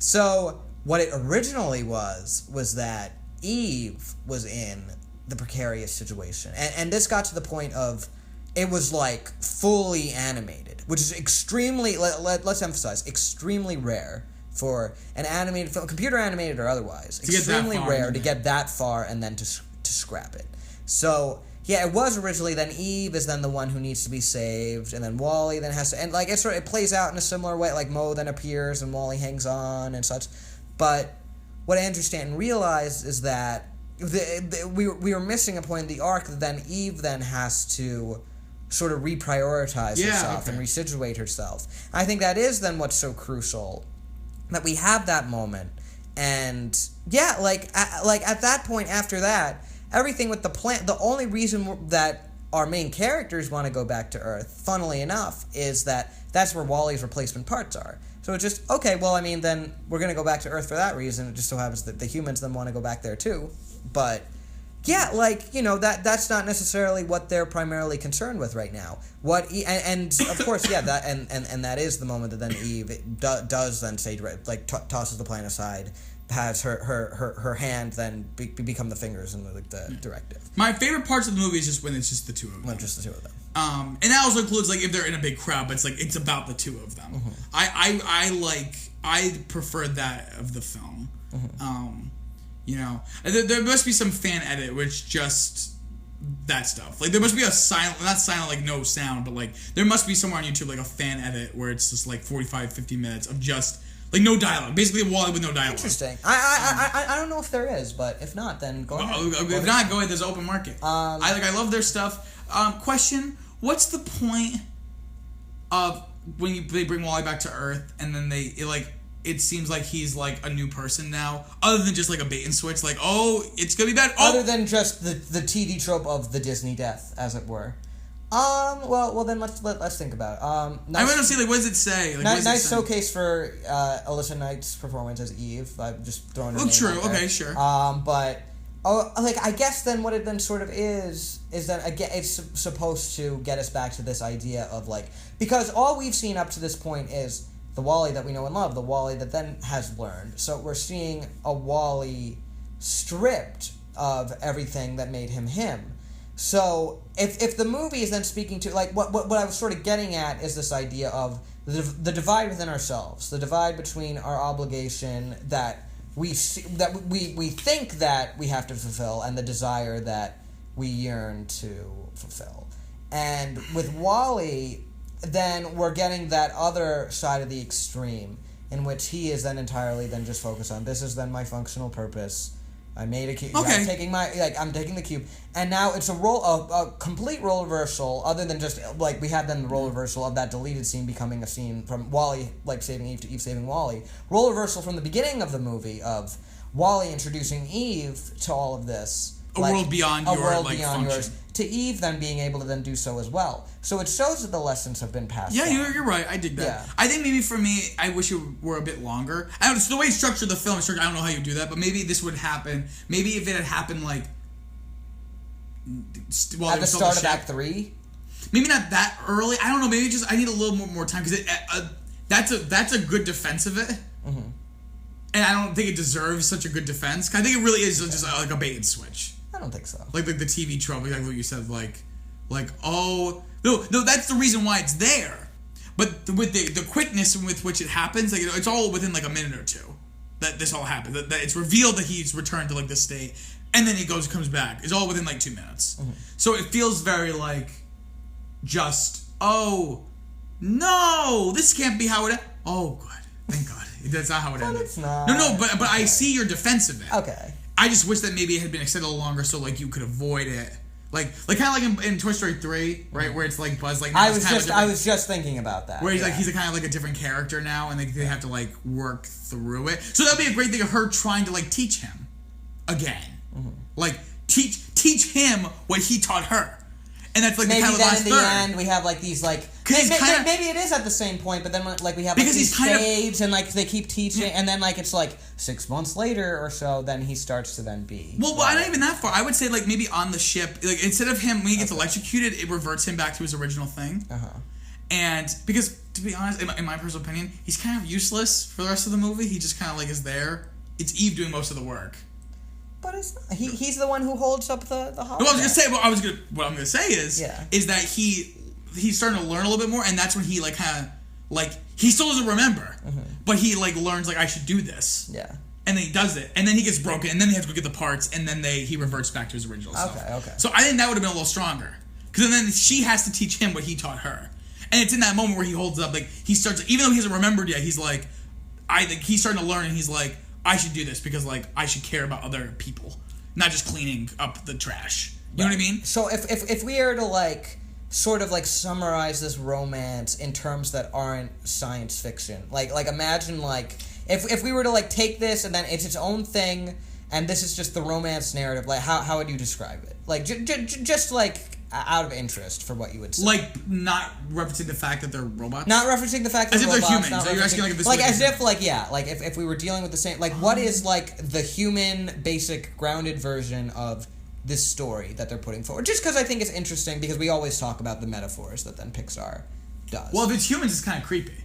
Speaker 2: So what it originally was that Eve was in the precarious situation, and this got to the point of it was like fully animated, which is extremely let's emphasize extremely rare for an animated film, computer animated or otherwise, extremely rare to get that far and then to scrap it. So yeah, it was originally then Eve is then the one who needs to be saved, and then Wally then has to, and like it plays out in a similar way, like Mo then appears and Wally hangs on and such. But what Andrew Stanton realized is that we were missing a point in the arc that then Eve then has to sort of reprioritize herself and resituate herself. I think that is then what's so crucial that we have that moment, and yeah, like at that point after that, everything with the plan. The only reason that our main characters want to go back to Earth, funnily enough, is that that's where Wally's replacement parts are. So it's just, okay, well, I mean, then we're going to go back to Earth for that reason. It just so happens that the humans then want to go back there too. But, yeah, like, you know, that's not necessarily what they're primarily concerned with right now. And of course, yeah, that and that is the moment that then Eve does then say, like, tosses the plan aside, has her hand then become the fingers in the directive.
Speaker 1: My favorite parts of the movie is just when it's just the two of them.
Speaker 2: When just the two of them.
Speaker 1: And that also includes, like, if they're in a big crowd, but it's like it's about the two of them. I prefer that of the film. You know, there must be some fan edit which just that stuff. Like, there must be a not silent, like, no sound, but, like, there must be somewhere on YouTube, like, a fan edit where it's just, like, 45, 50 minutes of just, like, no dialogue. Basically a Wally with no dialogue.
Speaker 2: Interesting. I don't know if there is, but if not, then go ahead.
Speaker 1: If not, go ahead. There's an open market. I love their stuff. Question, what's the point of when they bring Wally back to Earth and then it seems like he's, like, a new person now, other than just, like, a bait and switch, like, oh, it's gonna be bad. Oh.
Speaker 2: Other than just the TV trope of the Disney death, as it were. Well, then let's think about it.
Speaker 1: Nice, I want to see, like, what does it say? Like,
Speaker 2: nice showcase for Alyssa Knight's performance as Eve. I'm just throwing her name
Speaker 1: true.
Speaker 2: out there.
Speaker 1: Okay, sure.
Speaker 2: But like, I guess then what it then sort of is that, again, it's supposed to get us back to this idea of, like, because all we've seen up to this point is the Wally that we know and love, the Wally that then has learned. So we're seeing a Wally stripped of everything that made him him. So if the movie is then speaking to, like, what I was sort of getting at is this idea of the divide within ourselves, the divide between our obligation that we think that we have to fulfill and the desire that we yearn to fulfill. And with Wally, then we're getting that other side of the extreme in which he is then entirely then just focused on, this is then my functional purpose. I made a cube.
Speaker 1: Okay.
Speaker 2: I'm taking the cube, and now it's a complete role reversal. Other than just, like, we had then the role reversal of that deleted scene becoming a scene from Wally, like, saving Eve to Eve saving Wally. Role reversal from the beginning of the movie of Wally introducing Eve to all of this.
Speaker 1: A world beyond your function. Yours,
Speaker 2: to Eve then being able to then do so as well. So it shows that the lessons have been passed
Speaker 1: on.
Speaker 2: Yeah,
Speaker 1: you're right. I dig that.
Speaker 2: Yeah.
Speaker 1: I think maybe for me, I wish it were a bit longer. I don't know, the way you structured the film, I don't know how you do that, but maybe this would happen. Maybe if it had happened, like, while
Speaker 2: at the start of Act 3?
Speaker 1: Maybe not that early. I don't know. Maybe just I need a little more time, because that's a good defense of it.
Speaker 2: Mm-hmm.
Speaker 1: And I don't think it deserves such a good defense. I think it really is just like a bait and switch.
Speaker 2: I don't think so.
Speaker 1: Like the TV trope, exactly what you said. Like, oh no, that's the reason why it's there. But with the quickness with which it happens, like, you know, it's all within like a minute or two that this all happens. That it's revealed that he's returned to, like, this state, and then he comes back. It's all within like 2 minutes. Mm-hmm. So it feels very like just, oh no, this can't be how it. Oh, good, thank God, that's not how it ended.
Speaker 2: It's not.
Speaker 1: No, but okay. I see your defense of it.
Speaker 2: Okay.
Speaker 1: I just wish that maybe it had been extended a little longer, so, like, you could avoid it, like kind of like in Toy Story 3, right, where it's like Buzz, like,
Speaker 2: I was just thinking about that.
Speaker 1: Where he's like he's kind of like a different character now, and they have to, like, work through it. So that'd be a great thing of her trying to, like, teach him again, like teach him what he taught her. And that's, like,
Speaker 2: maybe
Speaker 1: the kind of
Speaker 2: then
Speaker 1: last
Speaker 2: in
Speaker 1: third.
Speaker 2: the end we have, like, these, like, maybe it is at the same point, but then, like, we have, like, these fades, and, like, they keep teaching, and then, like, it's like 6 months later or so, then he starts to then be.
Speaker 1: Well, not even that far. I would say, like, maybe on the ship, like, instead of him when he gets electrocuted, it reverts him back to his original thing. And because, to be honest, in my personal opinion, he's kind of useless for the rest of the movie. He just kind of, like, is there. It's Eve doing most of the work.
Speaker 2: But it's not. He's the one who holds up the hologram.
Speaker 1: What I'm gonna say is that he's starting to learn a little bit more, and that's when he, like, kind of, like, he still doesn't remember, but he, like, learns, like, I should do this.
Speaker 2: Yeah.
Speaker 1: And then he does it, and then he gets broken, and then he has to go get the parts, and then he reverts back to his original self.
Speaker 2: Okay.
Speaker 1: So I think that would have been a little stronger, because then she has to teach him what he taught her, and it's in that moment where he holds up, like, he starts, even though he hasn't remembered yet, he's like, I think he's starting to learn, and he's like, I should do this because, like, I should care about other people, not just cleaning up the trash. You know what I mean?
Speaker 2: So if we are to, like, sort of, like, summarize this romance in terms that aren't science fiction, like imagine, like, if we were to like take this and then it's its own thing, and this is just the romance narrative, like how would you describe it? Like just like out of interest for what you would say.
Speaker 1: Like not referencing the fact that they're robots.
Speaker 2: Not referencing the fact that
Speaker 1: as if
Speaker 2: they're
Speaker 1: they're
Speaker 2: robots,
Speaker 1: humans. So you're asking like if this
Speaker 2: like
Speaker 1: was
Speaker 2: as if like like if we were dealing with the same like what is like the human basic grounded version of this story that they're putting forward? Just because I think it's interesting because we always talk about the metaphors that then Pixar does.
Speaker 1: Well, if it's humans, it's kind of creepy.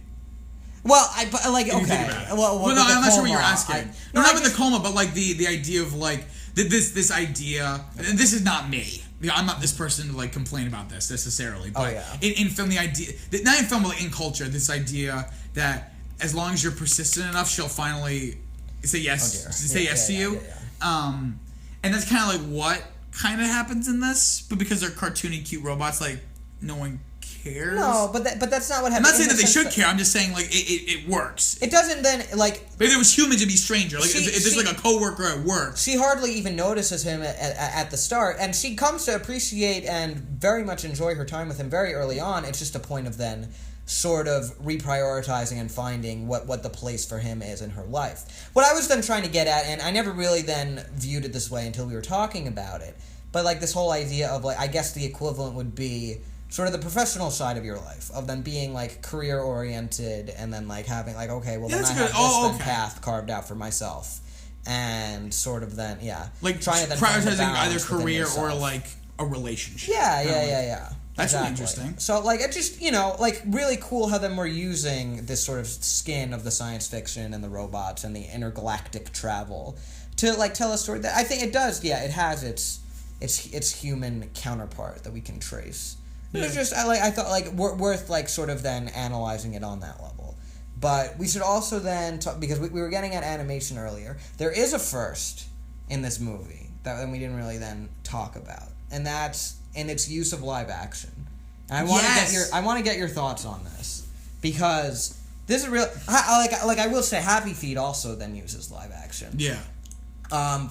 Speaker 2: Well, but like okay.
Speaker 1: Well, no, I'm not sure what you're asking. Not with the coma, but like the idea of like this idea. And this is not me. I'm not this person to like complain about this necessarily. But in film, the idea not in film, but like in culture, this idea that as long as you're persistent enough, she'll finally say yes. Say yes to you. And that's kind of like what kind of happens in this, but because they're cartoony, cute robots, like no one cares.
Speaker 2: No, but that's not what happens.
Speaker 1: I'm not saying that they should care. I'm just saying like it works.
Speaker 2: It doesn't then like.
Speaker 1: But if it was humans, it'd be stranger. Like if there's like a coworker at work.
Speaker 2: She hardly even notices him at the start, and she comes to appreciate and very much enjoy her time with him very early on. It's just a point of then sort of reprioritizing and finding what the place for him is in her life. What I was then trying to get at, and I never really then viewed it this way until we were talking about it, but like this whole idea of like, I guess the equivalent would be sort of the professional side of your life, of them being like career oriented and then like having like, okay, well then I have this path carved out for myself. And sort of then,
Speaker 1: like
Speaker 2: trying to then
Speaker 1: prioritizing either career or like a relationship.
Speaker 2: Yeah.
Speaker 1: That's really interesting.
Speaker 2: So, like, it just, like, really cool how then we're using this sort of skin of the science fiction and the robots and the intergalactic travel to, like, tell a story that I think it does, it has its human counterpart that we can trace. Yeah. It's just, I thought, like, worth, like, sort of then analyzing it on that level. But we should also then talk, because we were getting at animation earlier, there is a first in this movie that then we didn't really then talk about. And that's in its use of live action. And I want to get your thoughts on this because this is real. I will say, Happy Feet also then uses live action.
Speaker 1: Yeah.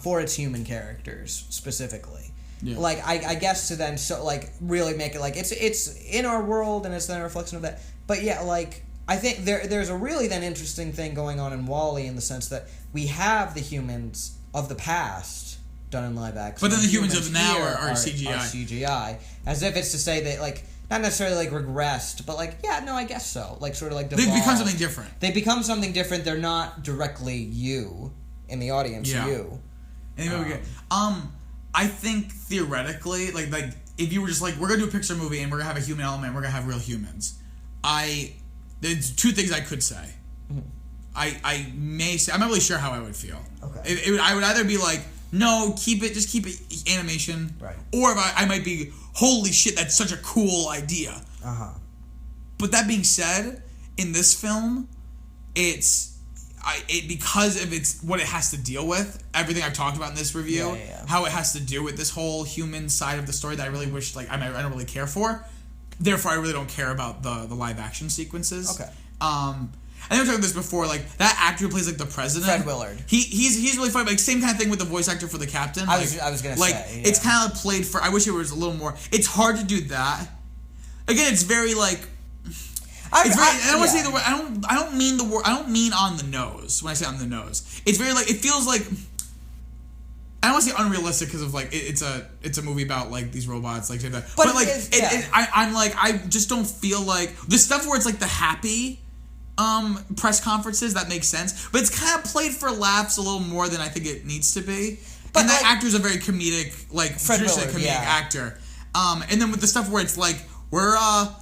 Speaker 2: For its human characters specifically.
Speaker 1: Yeah.
Speaker 2: Like I guess to then show, like really make it like it's in our world and it's then a reflection of that. But yeah, like I think there's a really then interesting thing going on in WALL-E in the sense that we have the humans of the past done in live action.
Speaker 1: But then the humans of now are CGI.
Speaker 2: Are CGI. As if it's to say that, like, not necessarily, like, regressed, but, like, I guess so. Like, sort of, like, devolved.
Speaker 1: They become something different.
Speaker 2: They become something different. They're not directly you in the audience, you.
Speaker 1: Anyway, I think, theoretically, like, if you were just like, we're going to do a Pixar movie and we're going to have a human element, we're going to have real humans. There's two things I could say. Mm-hmm. I may say, I'm not really sure how I would feel.
Speaker 2: Okay.
Speaker 1: I would either be like, no, keep it animation.
Speaker 2: Right.
Speaker 1: Or if I might be, holy shit, that's such a cool idea.
Speaker 2: Uh-huh.
Speaker 1: But that being said, in this film, because of it's what it has to deal with, everything I've talked about in this review, how it has to do with this whole human side of the story that I really wish, like, I don't really care for. Therefore, I really don't care about the live action sequences.
Speaker 2: Okay.
Speaker 1: I think we talked about this before, like, that actor who plays, like, the president.
Speaker 2: Fred Willard.
Speaker 1: He's really funny, but, like, same kind of thing with the voice actor for the captain.
Speaker 2: I was going to say,
Speaker 1: it's kind of played for, I wish it was a little more, it's hard to do that. Again, it's very, like, I don't want to say the word, I don't mean the word, I don't mean on the nose, when I say on the nose. It's very, like, it feels like, I don't want to say unrealistic because of, like, it's a movie about, like, these robots, like, that. But like, I'm like, I just don't feel like, the stuff where it's, like, the happy press conferences, that makes sense, but it's kind of played for laughs a little more than I think it needs to be. But and that actor's a very comedic, like, traditionally comedic actor. And then with the stuff where it's like, we're not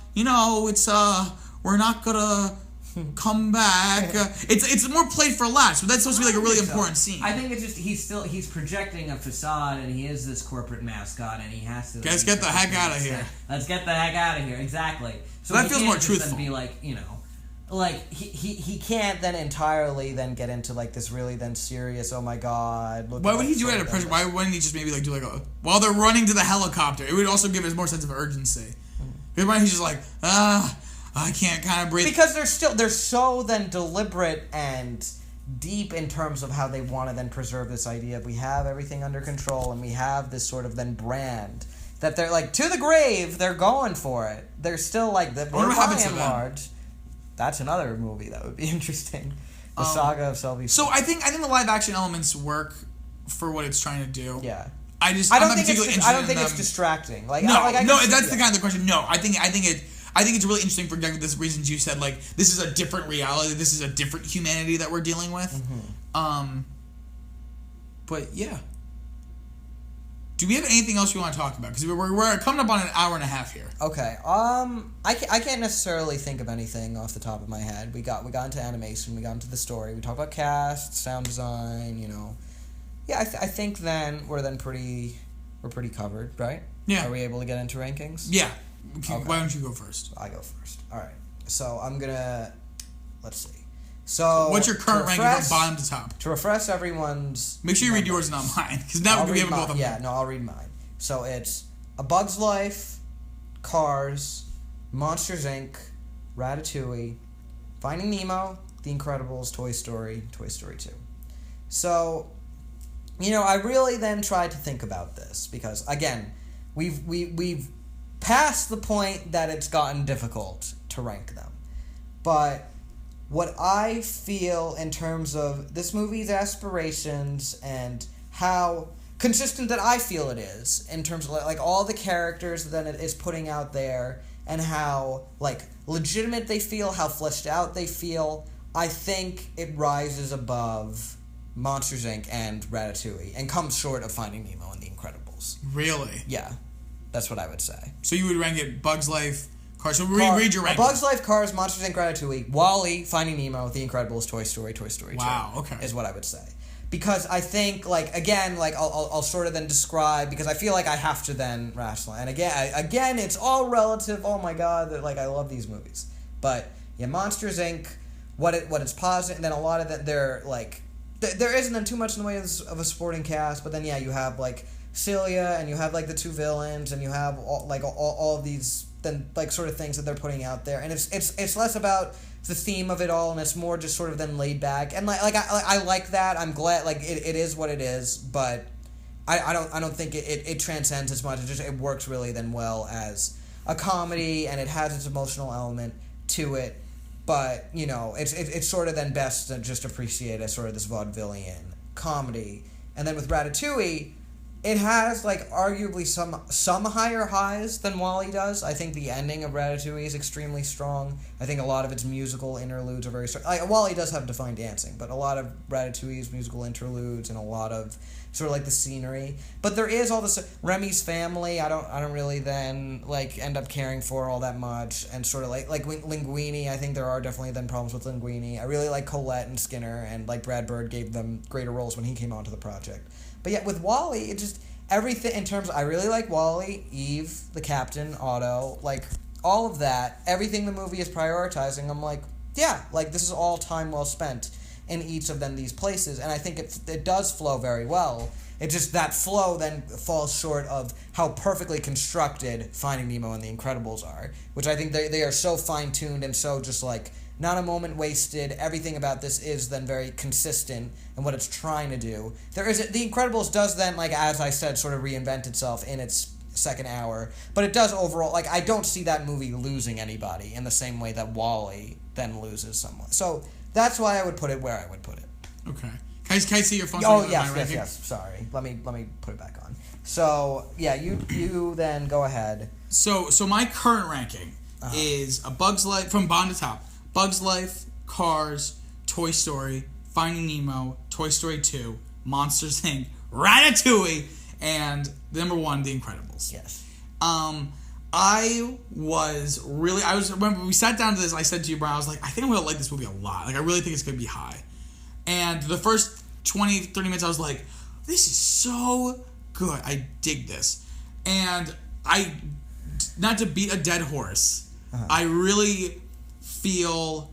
Speaker 1: gonna come back. It's more played for laughs, but that's supposed to be like a really important scene.
Speaker 3: I think it's just he's projecting a facade, and he is this corporate mascot, and he has to.
Speaker 1: Let's get the heck out of here.
Speaker 3: Let's get the heck out of here. Exactly.
Speaker 1: So that feels more truthful.
Speaker 3: Be like,
Speaker 2: like he can't then entirely then get into like this really then serious, oh my god.
Speaker 1: Why would he do it at a pressure? Why wouldn't he just maybe like do like a while they're running to the helicopter? It would also give us more sense of urgency. Because why he's just like I can't kind of breathe.
Speaker 2: Because they're so then deliberate and deep in terms of how they want to then preserve this idea of we have everything under control and we have this sort of then brand that they're like to the grave they're going for it. They're still like the by and large. That's another movie that would be interesting. The saga of Selby.
Speaker 1: So I think the live action elements work for what it's trying to do.
Speaker 2: Yeah.
Speaker 1: I don't think
Speaker 2: it's distracting. Like,
Speaker 1: no, that's the kind of the question. No, I think it's really interesting for exactly the reasons you said. Like, this is a different reality. This is a different humanity that we're dealing with.
Speaker 2: Mm-hmm.
Speaker 1: But yeah. Do we have anything else we want to talk about? Because we're coming up on an hour and a half here.
Speaker 2: Okay. I can't necessarily think of anything off the top of my head. We got into animation. We got into the story. We talked about cast, sound design. Yeah, I think then we're pretty covered, right?
Speaker 1: Yeah.
Speaker 2: Are we able to get into rankings?
Speaker 1: Yeah.
Speaker 2: Okay.
Speaker 1: Why don't you go first?
Speaker 2: I go first. All right. So I'm gonna let's see. So
Speaker 1: what's your current ranking from bottom to top?
Speaker 2: To refresh everyone's.
Speaker 1: Make sure you read yours, not mine, because now we have both of them.
Speaker 2: Yeah, no, I'll read mine. So it's A Bug's Life, Cars, Monsters Inc., Ratatouille, Finding Nemo, The Incredibles, Toy Story, Toy Story 2. So, I really then tried to think about this because again, we've passed the point that it's gotten difficult to rank them, but what I feel in terms of this movie's aspirations and how consistent that I feel it is in terms of like all the characters that it is putting out there and how like legitimate they feel, how fleshed out they feel, I think it rises above Monsters Inc. and Ratatouille and comes short of Finding Nemo and The Incredibles.
Speaker 1: Really?
Speaker 2: Yeah, that's what I would say.
Speaker 1: So you would rank it Bug's Life, Cars. So read your rankings.
Speaker 2: A Bug's Life, Cars, Monsters Inc., Ratatouille, WALL-E, Finding Nemo, The Incredibles, Toy Story, Toy Story 2.
Speaker 1: Wow, okay.
Speaker 2: Is what I would say. Because I think, I'll sort of then describe, because I feel like I have to then rationalize. And again, it's all relative. Oh my god, I love these movies. But, yeah, Monsters Inc., what it's positive, and then a lot of that, they're, there isn't too much in the way of a supporting cast, but then, yeah, you have, Celia, and you have, the two villains, and you have, all of these then sort of things that they're putting out there, and it's less about the theme of it all, and it's more just sort of then laid back, and I like that. I'm glad it is what it is, but I don't think it transcends as much. It works really then well as a comedy, and it has its emotional element to it, but it's sort of then best to just appreciate as sort of this vaudevillian comedy, and then with Ratatouille, it has, arguably some higher highs than WALL-E does. I think the ending of Ratatouille is extremely strong. I think a lot of its musical interludes are very strong. WALL-E does have defined dancing, but a lot of Ratatouille's musical interludes and a lot of sort of, the scenery. But there is all this... Remy's family, I don't really then, end up caring for all that much. And sort of, Linguini, I think there are definitely then problems with Linguini. I really like Colette and Skinner, and, Brad Bird gave them greater roles when he came onto the project. But yet with WALL-E, it just everything in terms of, I really like WALL-E, Eve, the captain, Otto, all of that, everything the movie is prioritizing, I'm this is all time well spent in each of them these places, and I think it does flow very well. It just that flow then falls short of how perfectly constructed Finding Nemo and The Incredibles are, which I think they are so fine-tuned and so just not a moment wasted. Everything about this is then very consistent in what it's trying to do. The Incredibles does then, as I said, sort of reinvent itself in its second hour, but it does overall, I don't see that movie losing anybody in the same way that WALL-E then loses someone. So that's why I would put it where I would put it.
Speaker 1: Okay. Can I see your phone?
Speaker 2: Oh, yes. Sorry. Let me put it back on. So, yeah, you then go ahead.
Speaker 1: So my current ranking is A Bug's Life, from bottom to top. Bug's Life, Cars, Toy Story, Finding Nemo, Toy Story 2, Monsters Inc., Ratatouille, and number 1, The Incredibles.
Speaker 2: Yes.
Speaker 1: When we sat down to this, I said to you, Brian, I was like, I think I'm going to like this movie a lot. I really think it's going to be high. And the first 20, 30 minutes, I was like, this is so good. I dig this. And not to beat a dead horse, I really feel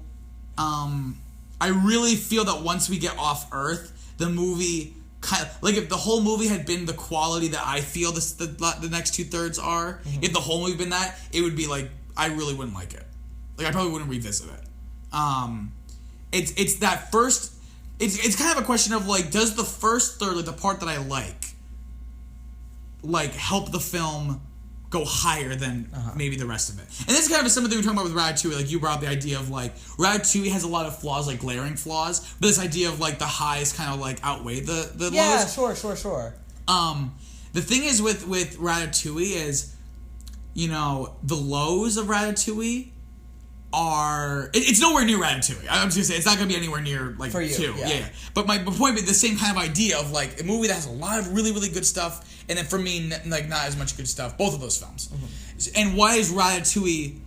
Speaker 1: that once we get off Earth, the movie kind of if the whole movie had been the quality that I feel the next 2/3 are, if the whole movie had been that, it would be I really wouldn't like it. I probably wouldn't revisit it. It's that first. It's kind of a question of does the first third, the part that I like help the film go higher than maybe the rest of it. And this is kind of something we were talking about with Ratatouille. Like, you brought up the idea of, like, Ratatouille has a lot of flaws, like glaring flaws, but this idea of, like, the highs kind of, like, outweigh the lows.
Speaker 2: Yeah, sure.
Speaker 1: The thing is with Ratatouille is, you know, the lows of Ratatouille are... It's nowhere near Ratatouille. I'm just going to say, it's not going to be anywhere near, like,
Speaker 2: for you,
Speaker 1: 2. Yeah. But my point being the same kind of idea of, like, a movie that has a lot of really, really good stuff, and then for me, like, not as much good stuff. Both of those films. Mm-hmm. And why is Ratatouille,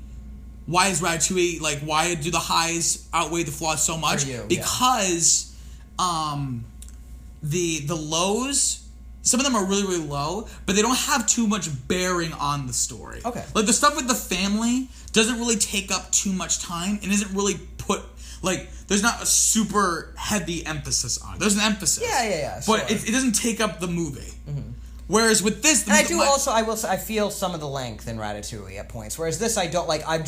Speaker 1: like, why do the highs outweigh the flaws so much?
Speaker 2: For you,
Speaker 1: because the lows... Some of them are really, really low, but they don't have too much bearing on the story.
Speaker 2: Okay.
Speaker 1: Like, the stuff with the family doesn't really take up too much time and isn't really put... Like, there's not a super heavy emphasis on it. There's an emphasis.
Speaker 2: Yeah.
Speaker 1: But it doesn't take up the movie. Mm-hmm. Whereas with this...
Speaker 2: And I will say, I feel some of the length in Ratatouille at points. Whereas this, I don't, like, I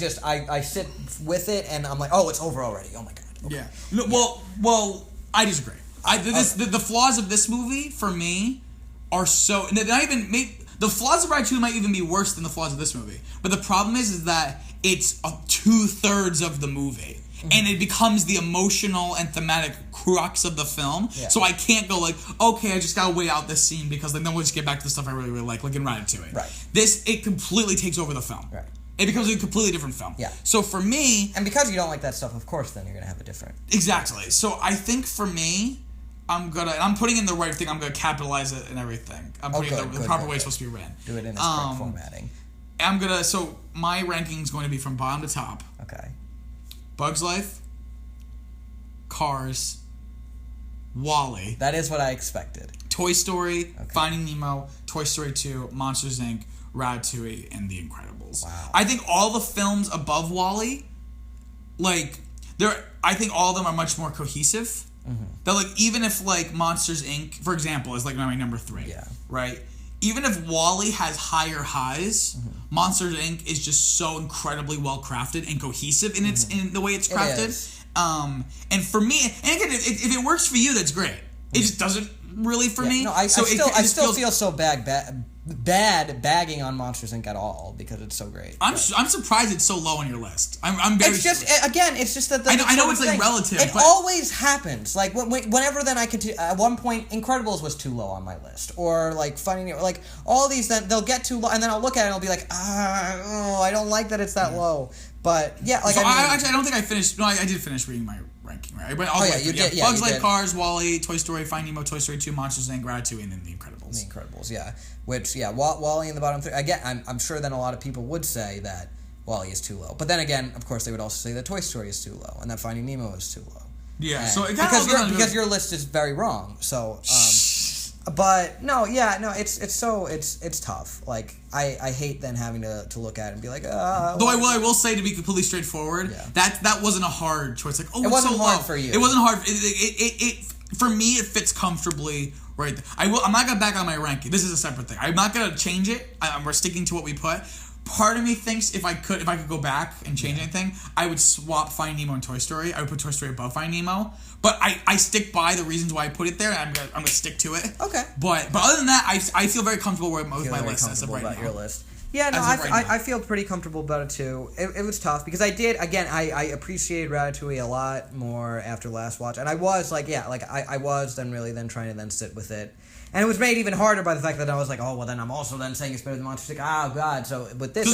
Speaker 2: sit with it and I'm like, oh, it's over already. Oh, my God. Okay.
Speaker 1: Yeah. No, well, I disagree. The flaws of this movie, for me... are so... The flaws of Ratatouille might even be worse than the flaws of this movie. But the problem is that it's 2/3 of the movie. Mm-hmm. And it becomes the emotional and thematic crux of the film. Yeah. So I can't go like, okay, I just gotta wait out this scene because then we'll just get back to the stuff I really, really like in Ratatouille.
Speaker 2: Right.
Speaker 1: It completely takes over the film.
Speaker 2: Right.
Speaker 1: It becomes a completely different film.
Speaker 2: Yeah.
Speaker 1: So for me...
Speaker 2: And because you don't like that stuff, of course, then you're gonna have a different...
Speaker 1: Exactly. So I think for me... I'm putting in the right thing. I'm gonna capitalize it and everything. I'm putting the proper way it's supposed to be written.
Speaker 2: Do it in its correct formatting.
Speaker 1: So my ranking is going to be from bottom to top.
Speaker 2: Okay.
Speaker 1: Bug's Life, Cars, WALL-E.
Speaker 2: That is what I expected.
Speaker 1: Toy Story, Finding Nemo, Toy Story 2, Monsters Inc., Ratatouille, and The Incredibles.
Speaker 2: Wow.
Speaker 1: I think all the films above WALL-E, like, I think all of them are much more cohesive. Mm-hmm. That, like, even if, like, Monsters Inc., for example, is, like, my number 3, right? Even if WALL-E has higher highs, Monsters Inc. is just so incredibly well crafted and cohesive in in the way it's crafted. And for me, and again, if it works for you, that's great. It just doesn't really for me.
Speaker 2: No, I still feel so bad bagging on Monsters Inc. at all because it's so great.
Speaker 1: I'm surprised it's so low on your list. I'm very.
Speaker 2: It's just that
Speaker 1: I know it's like relative.
Speaker 2: It always happens. Like whenever then I could. At one point, Incredibles was too low on my list, or like Finding Nemo, like all these. Then they'll get too low, and then I'll look at it and I'll be like, I don't like that it's that low. But yeah, like
Speaker 1: so I don't think I finished. No, I did finish reading my ranking, right? But
Speaker 2: you did. Yeah,
Speaker 1: Bugs Life, Cars, WALL-E, Toy Story, Finding Nemo, Toy Story 2, Monsters Inc., Ratatouille, and then The Incredibles.
Speaker 2: The Incredibles, yeah. Which, WALL-E in the bottom 3. Again, I'm sure then a lot of people would say that WALL-E is too low. But then again, of course, they would also say that Toy Story is too low and that Finding Nemo is too low.
Speaker 1: Yeah, so it
Speaker 2: because your list is very wrong. So, but no, it's tough. Like I hate then having to look at it and be like,
Speaker 1: Though I will say, to be completely straightforward, that wasn't a hard choice. Like,
Speaker 2: it wasn't so hard for you.
Speaker 1: It wasn't hard. It for me, it fits comfortably right there. I'm not gonna back on my ranking. This is a separate thing. I'm not gonna change it. We're sticking to what we put. Part of me thinks if I could go back and change anything, I would swap Finding Nemo and Toy Story. I would put Toy Story above Finding Nemo. But I stick by the reasons why I put it there, and I'm gonna stick to it.
Speaker 2: Okay.
Speaker 1: But other than that, I feel very comfortable with my list as of right now.
Speaker 2: Your list. Yeah, no, I feel pretty comfortable about it too. It was tough because I appreciated Ratatouille a lot more after last watch, and I was I was then trying to then sit with it. And it was made even harder by the fact that I was like, oh, well, then I'm also then saying it's better than Monsters Inc. Oh, God. So with this...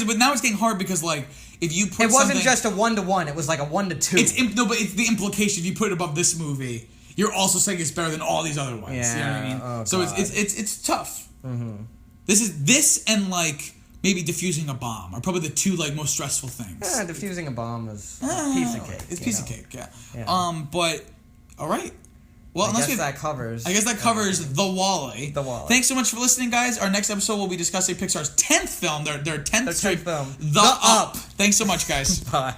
Speaker 1: But now it's getting hard because, like, if you put
Speaker 2: it wasn't just a 1-to-1. It was like a 1-to-2.
Speaker 1: But it's the implication. If you put it above this movie, you're also saying it's better than all these other ones.
Speaker 2: Yeah.
Speaker 1: You know what I mean?
Speaker 2: Oh,
Speaker 1: so
Speaker 2: God.
Speaker 1: it's tough. Mm-hmm. This and, like, maybe defusing a bomb are probably the two, like, most stressful things.
Speaker 2: Yeah, defusing a bomb is a piece of cake.
Speaker 1: It's a piece of cake, yeah. But, all right. Well,
Speaker 2: I guess that covers
Speaker 1: the WALL-E.
Speaker 2: The WALL-E.
Speaker 1: Thanks so much for listening, guys. Our next episode will be discussing Pixar's 10th film, their 10th
Speaker 2: film,
Speaker 1: The Up. Thanks so much, guys.
Speaker 2: Bye.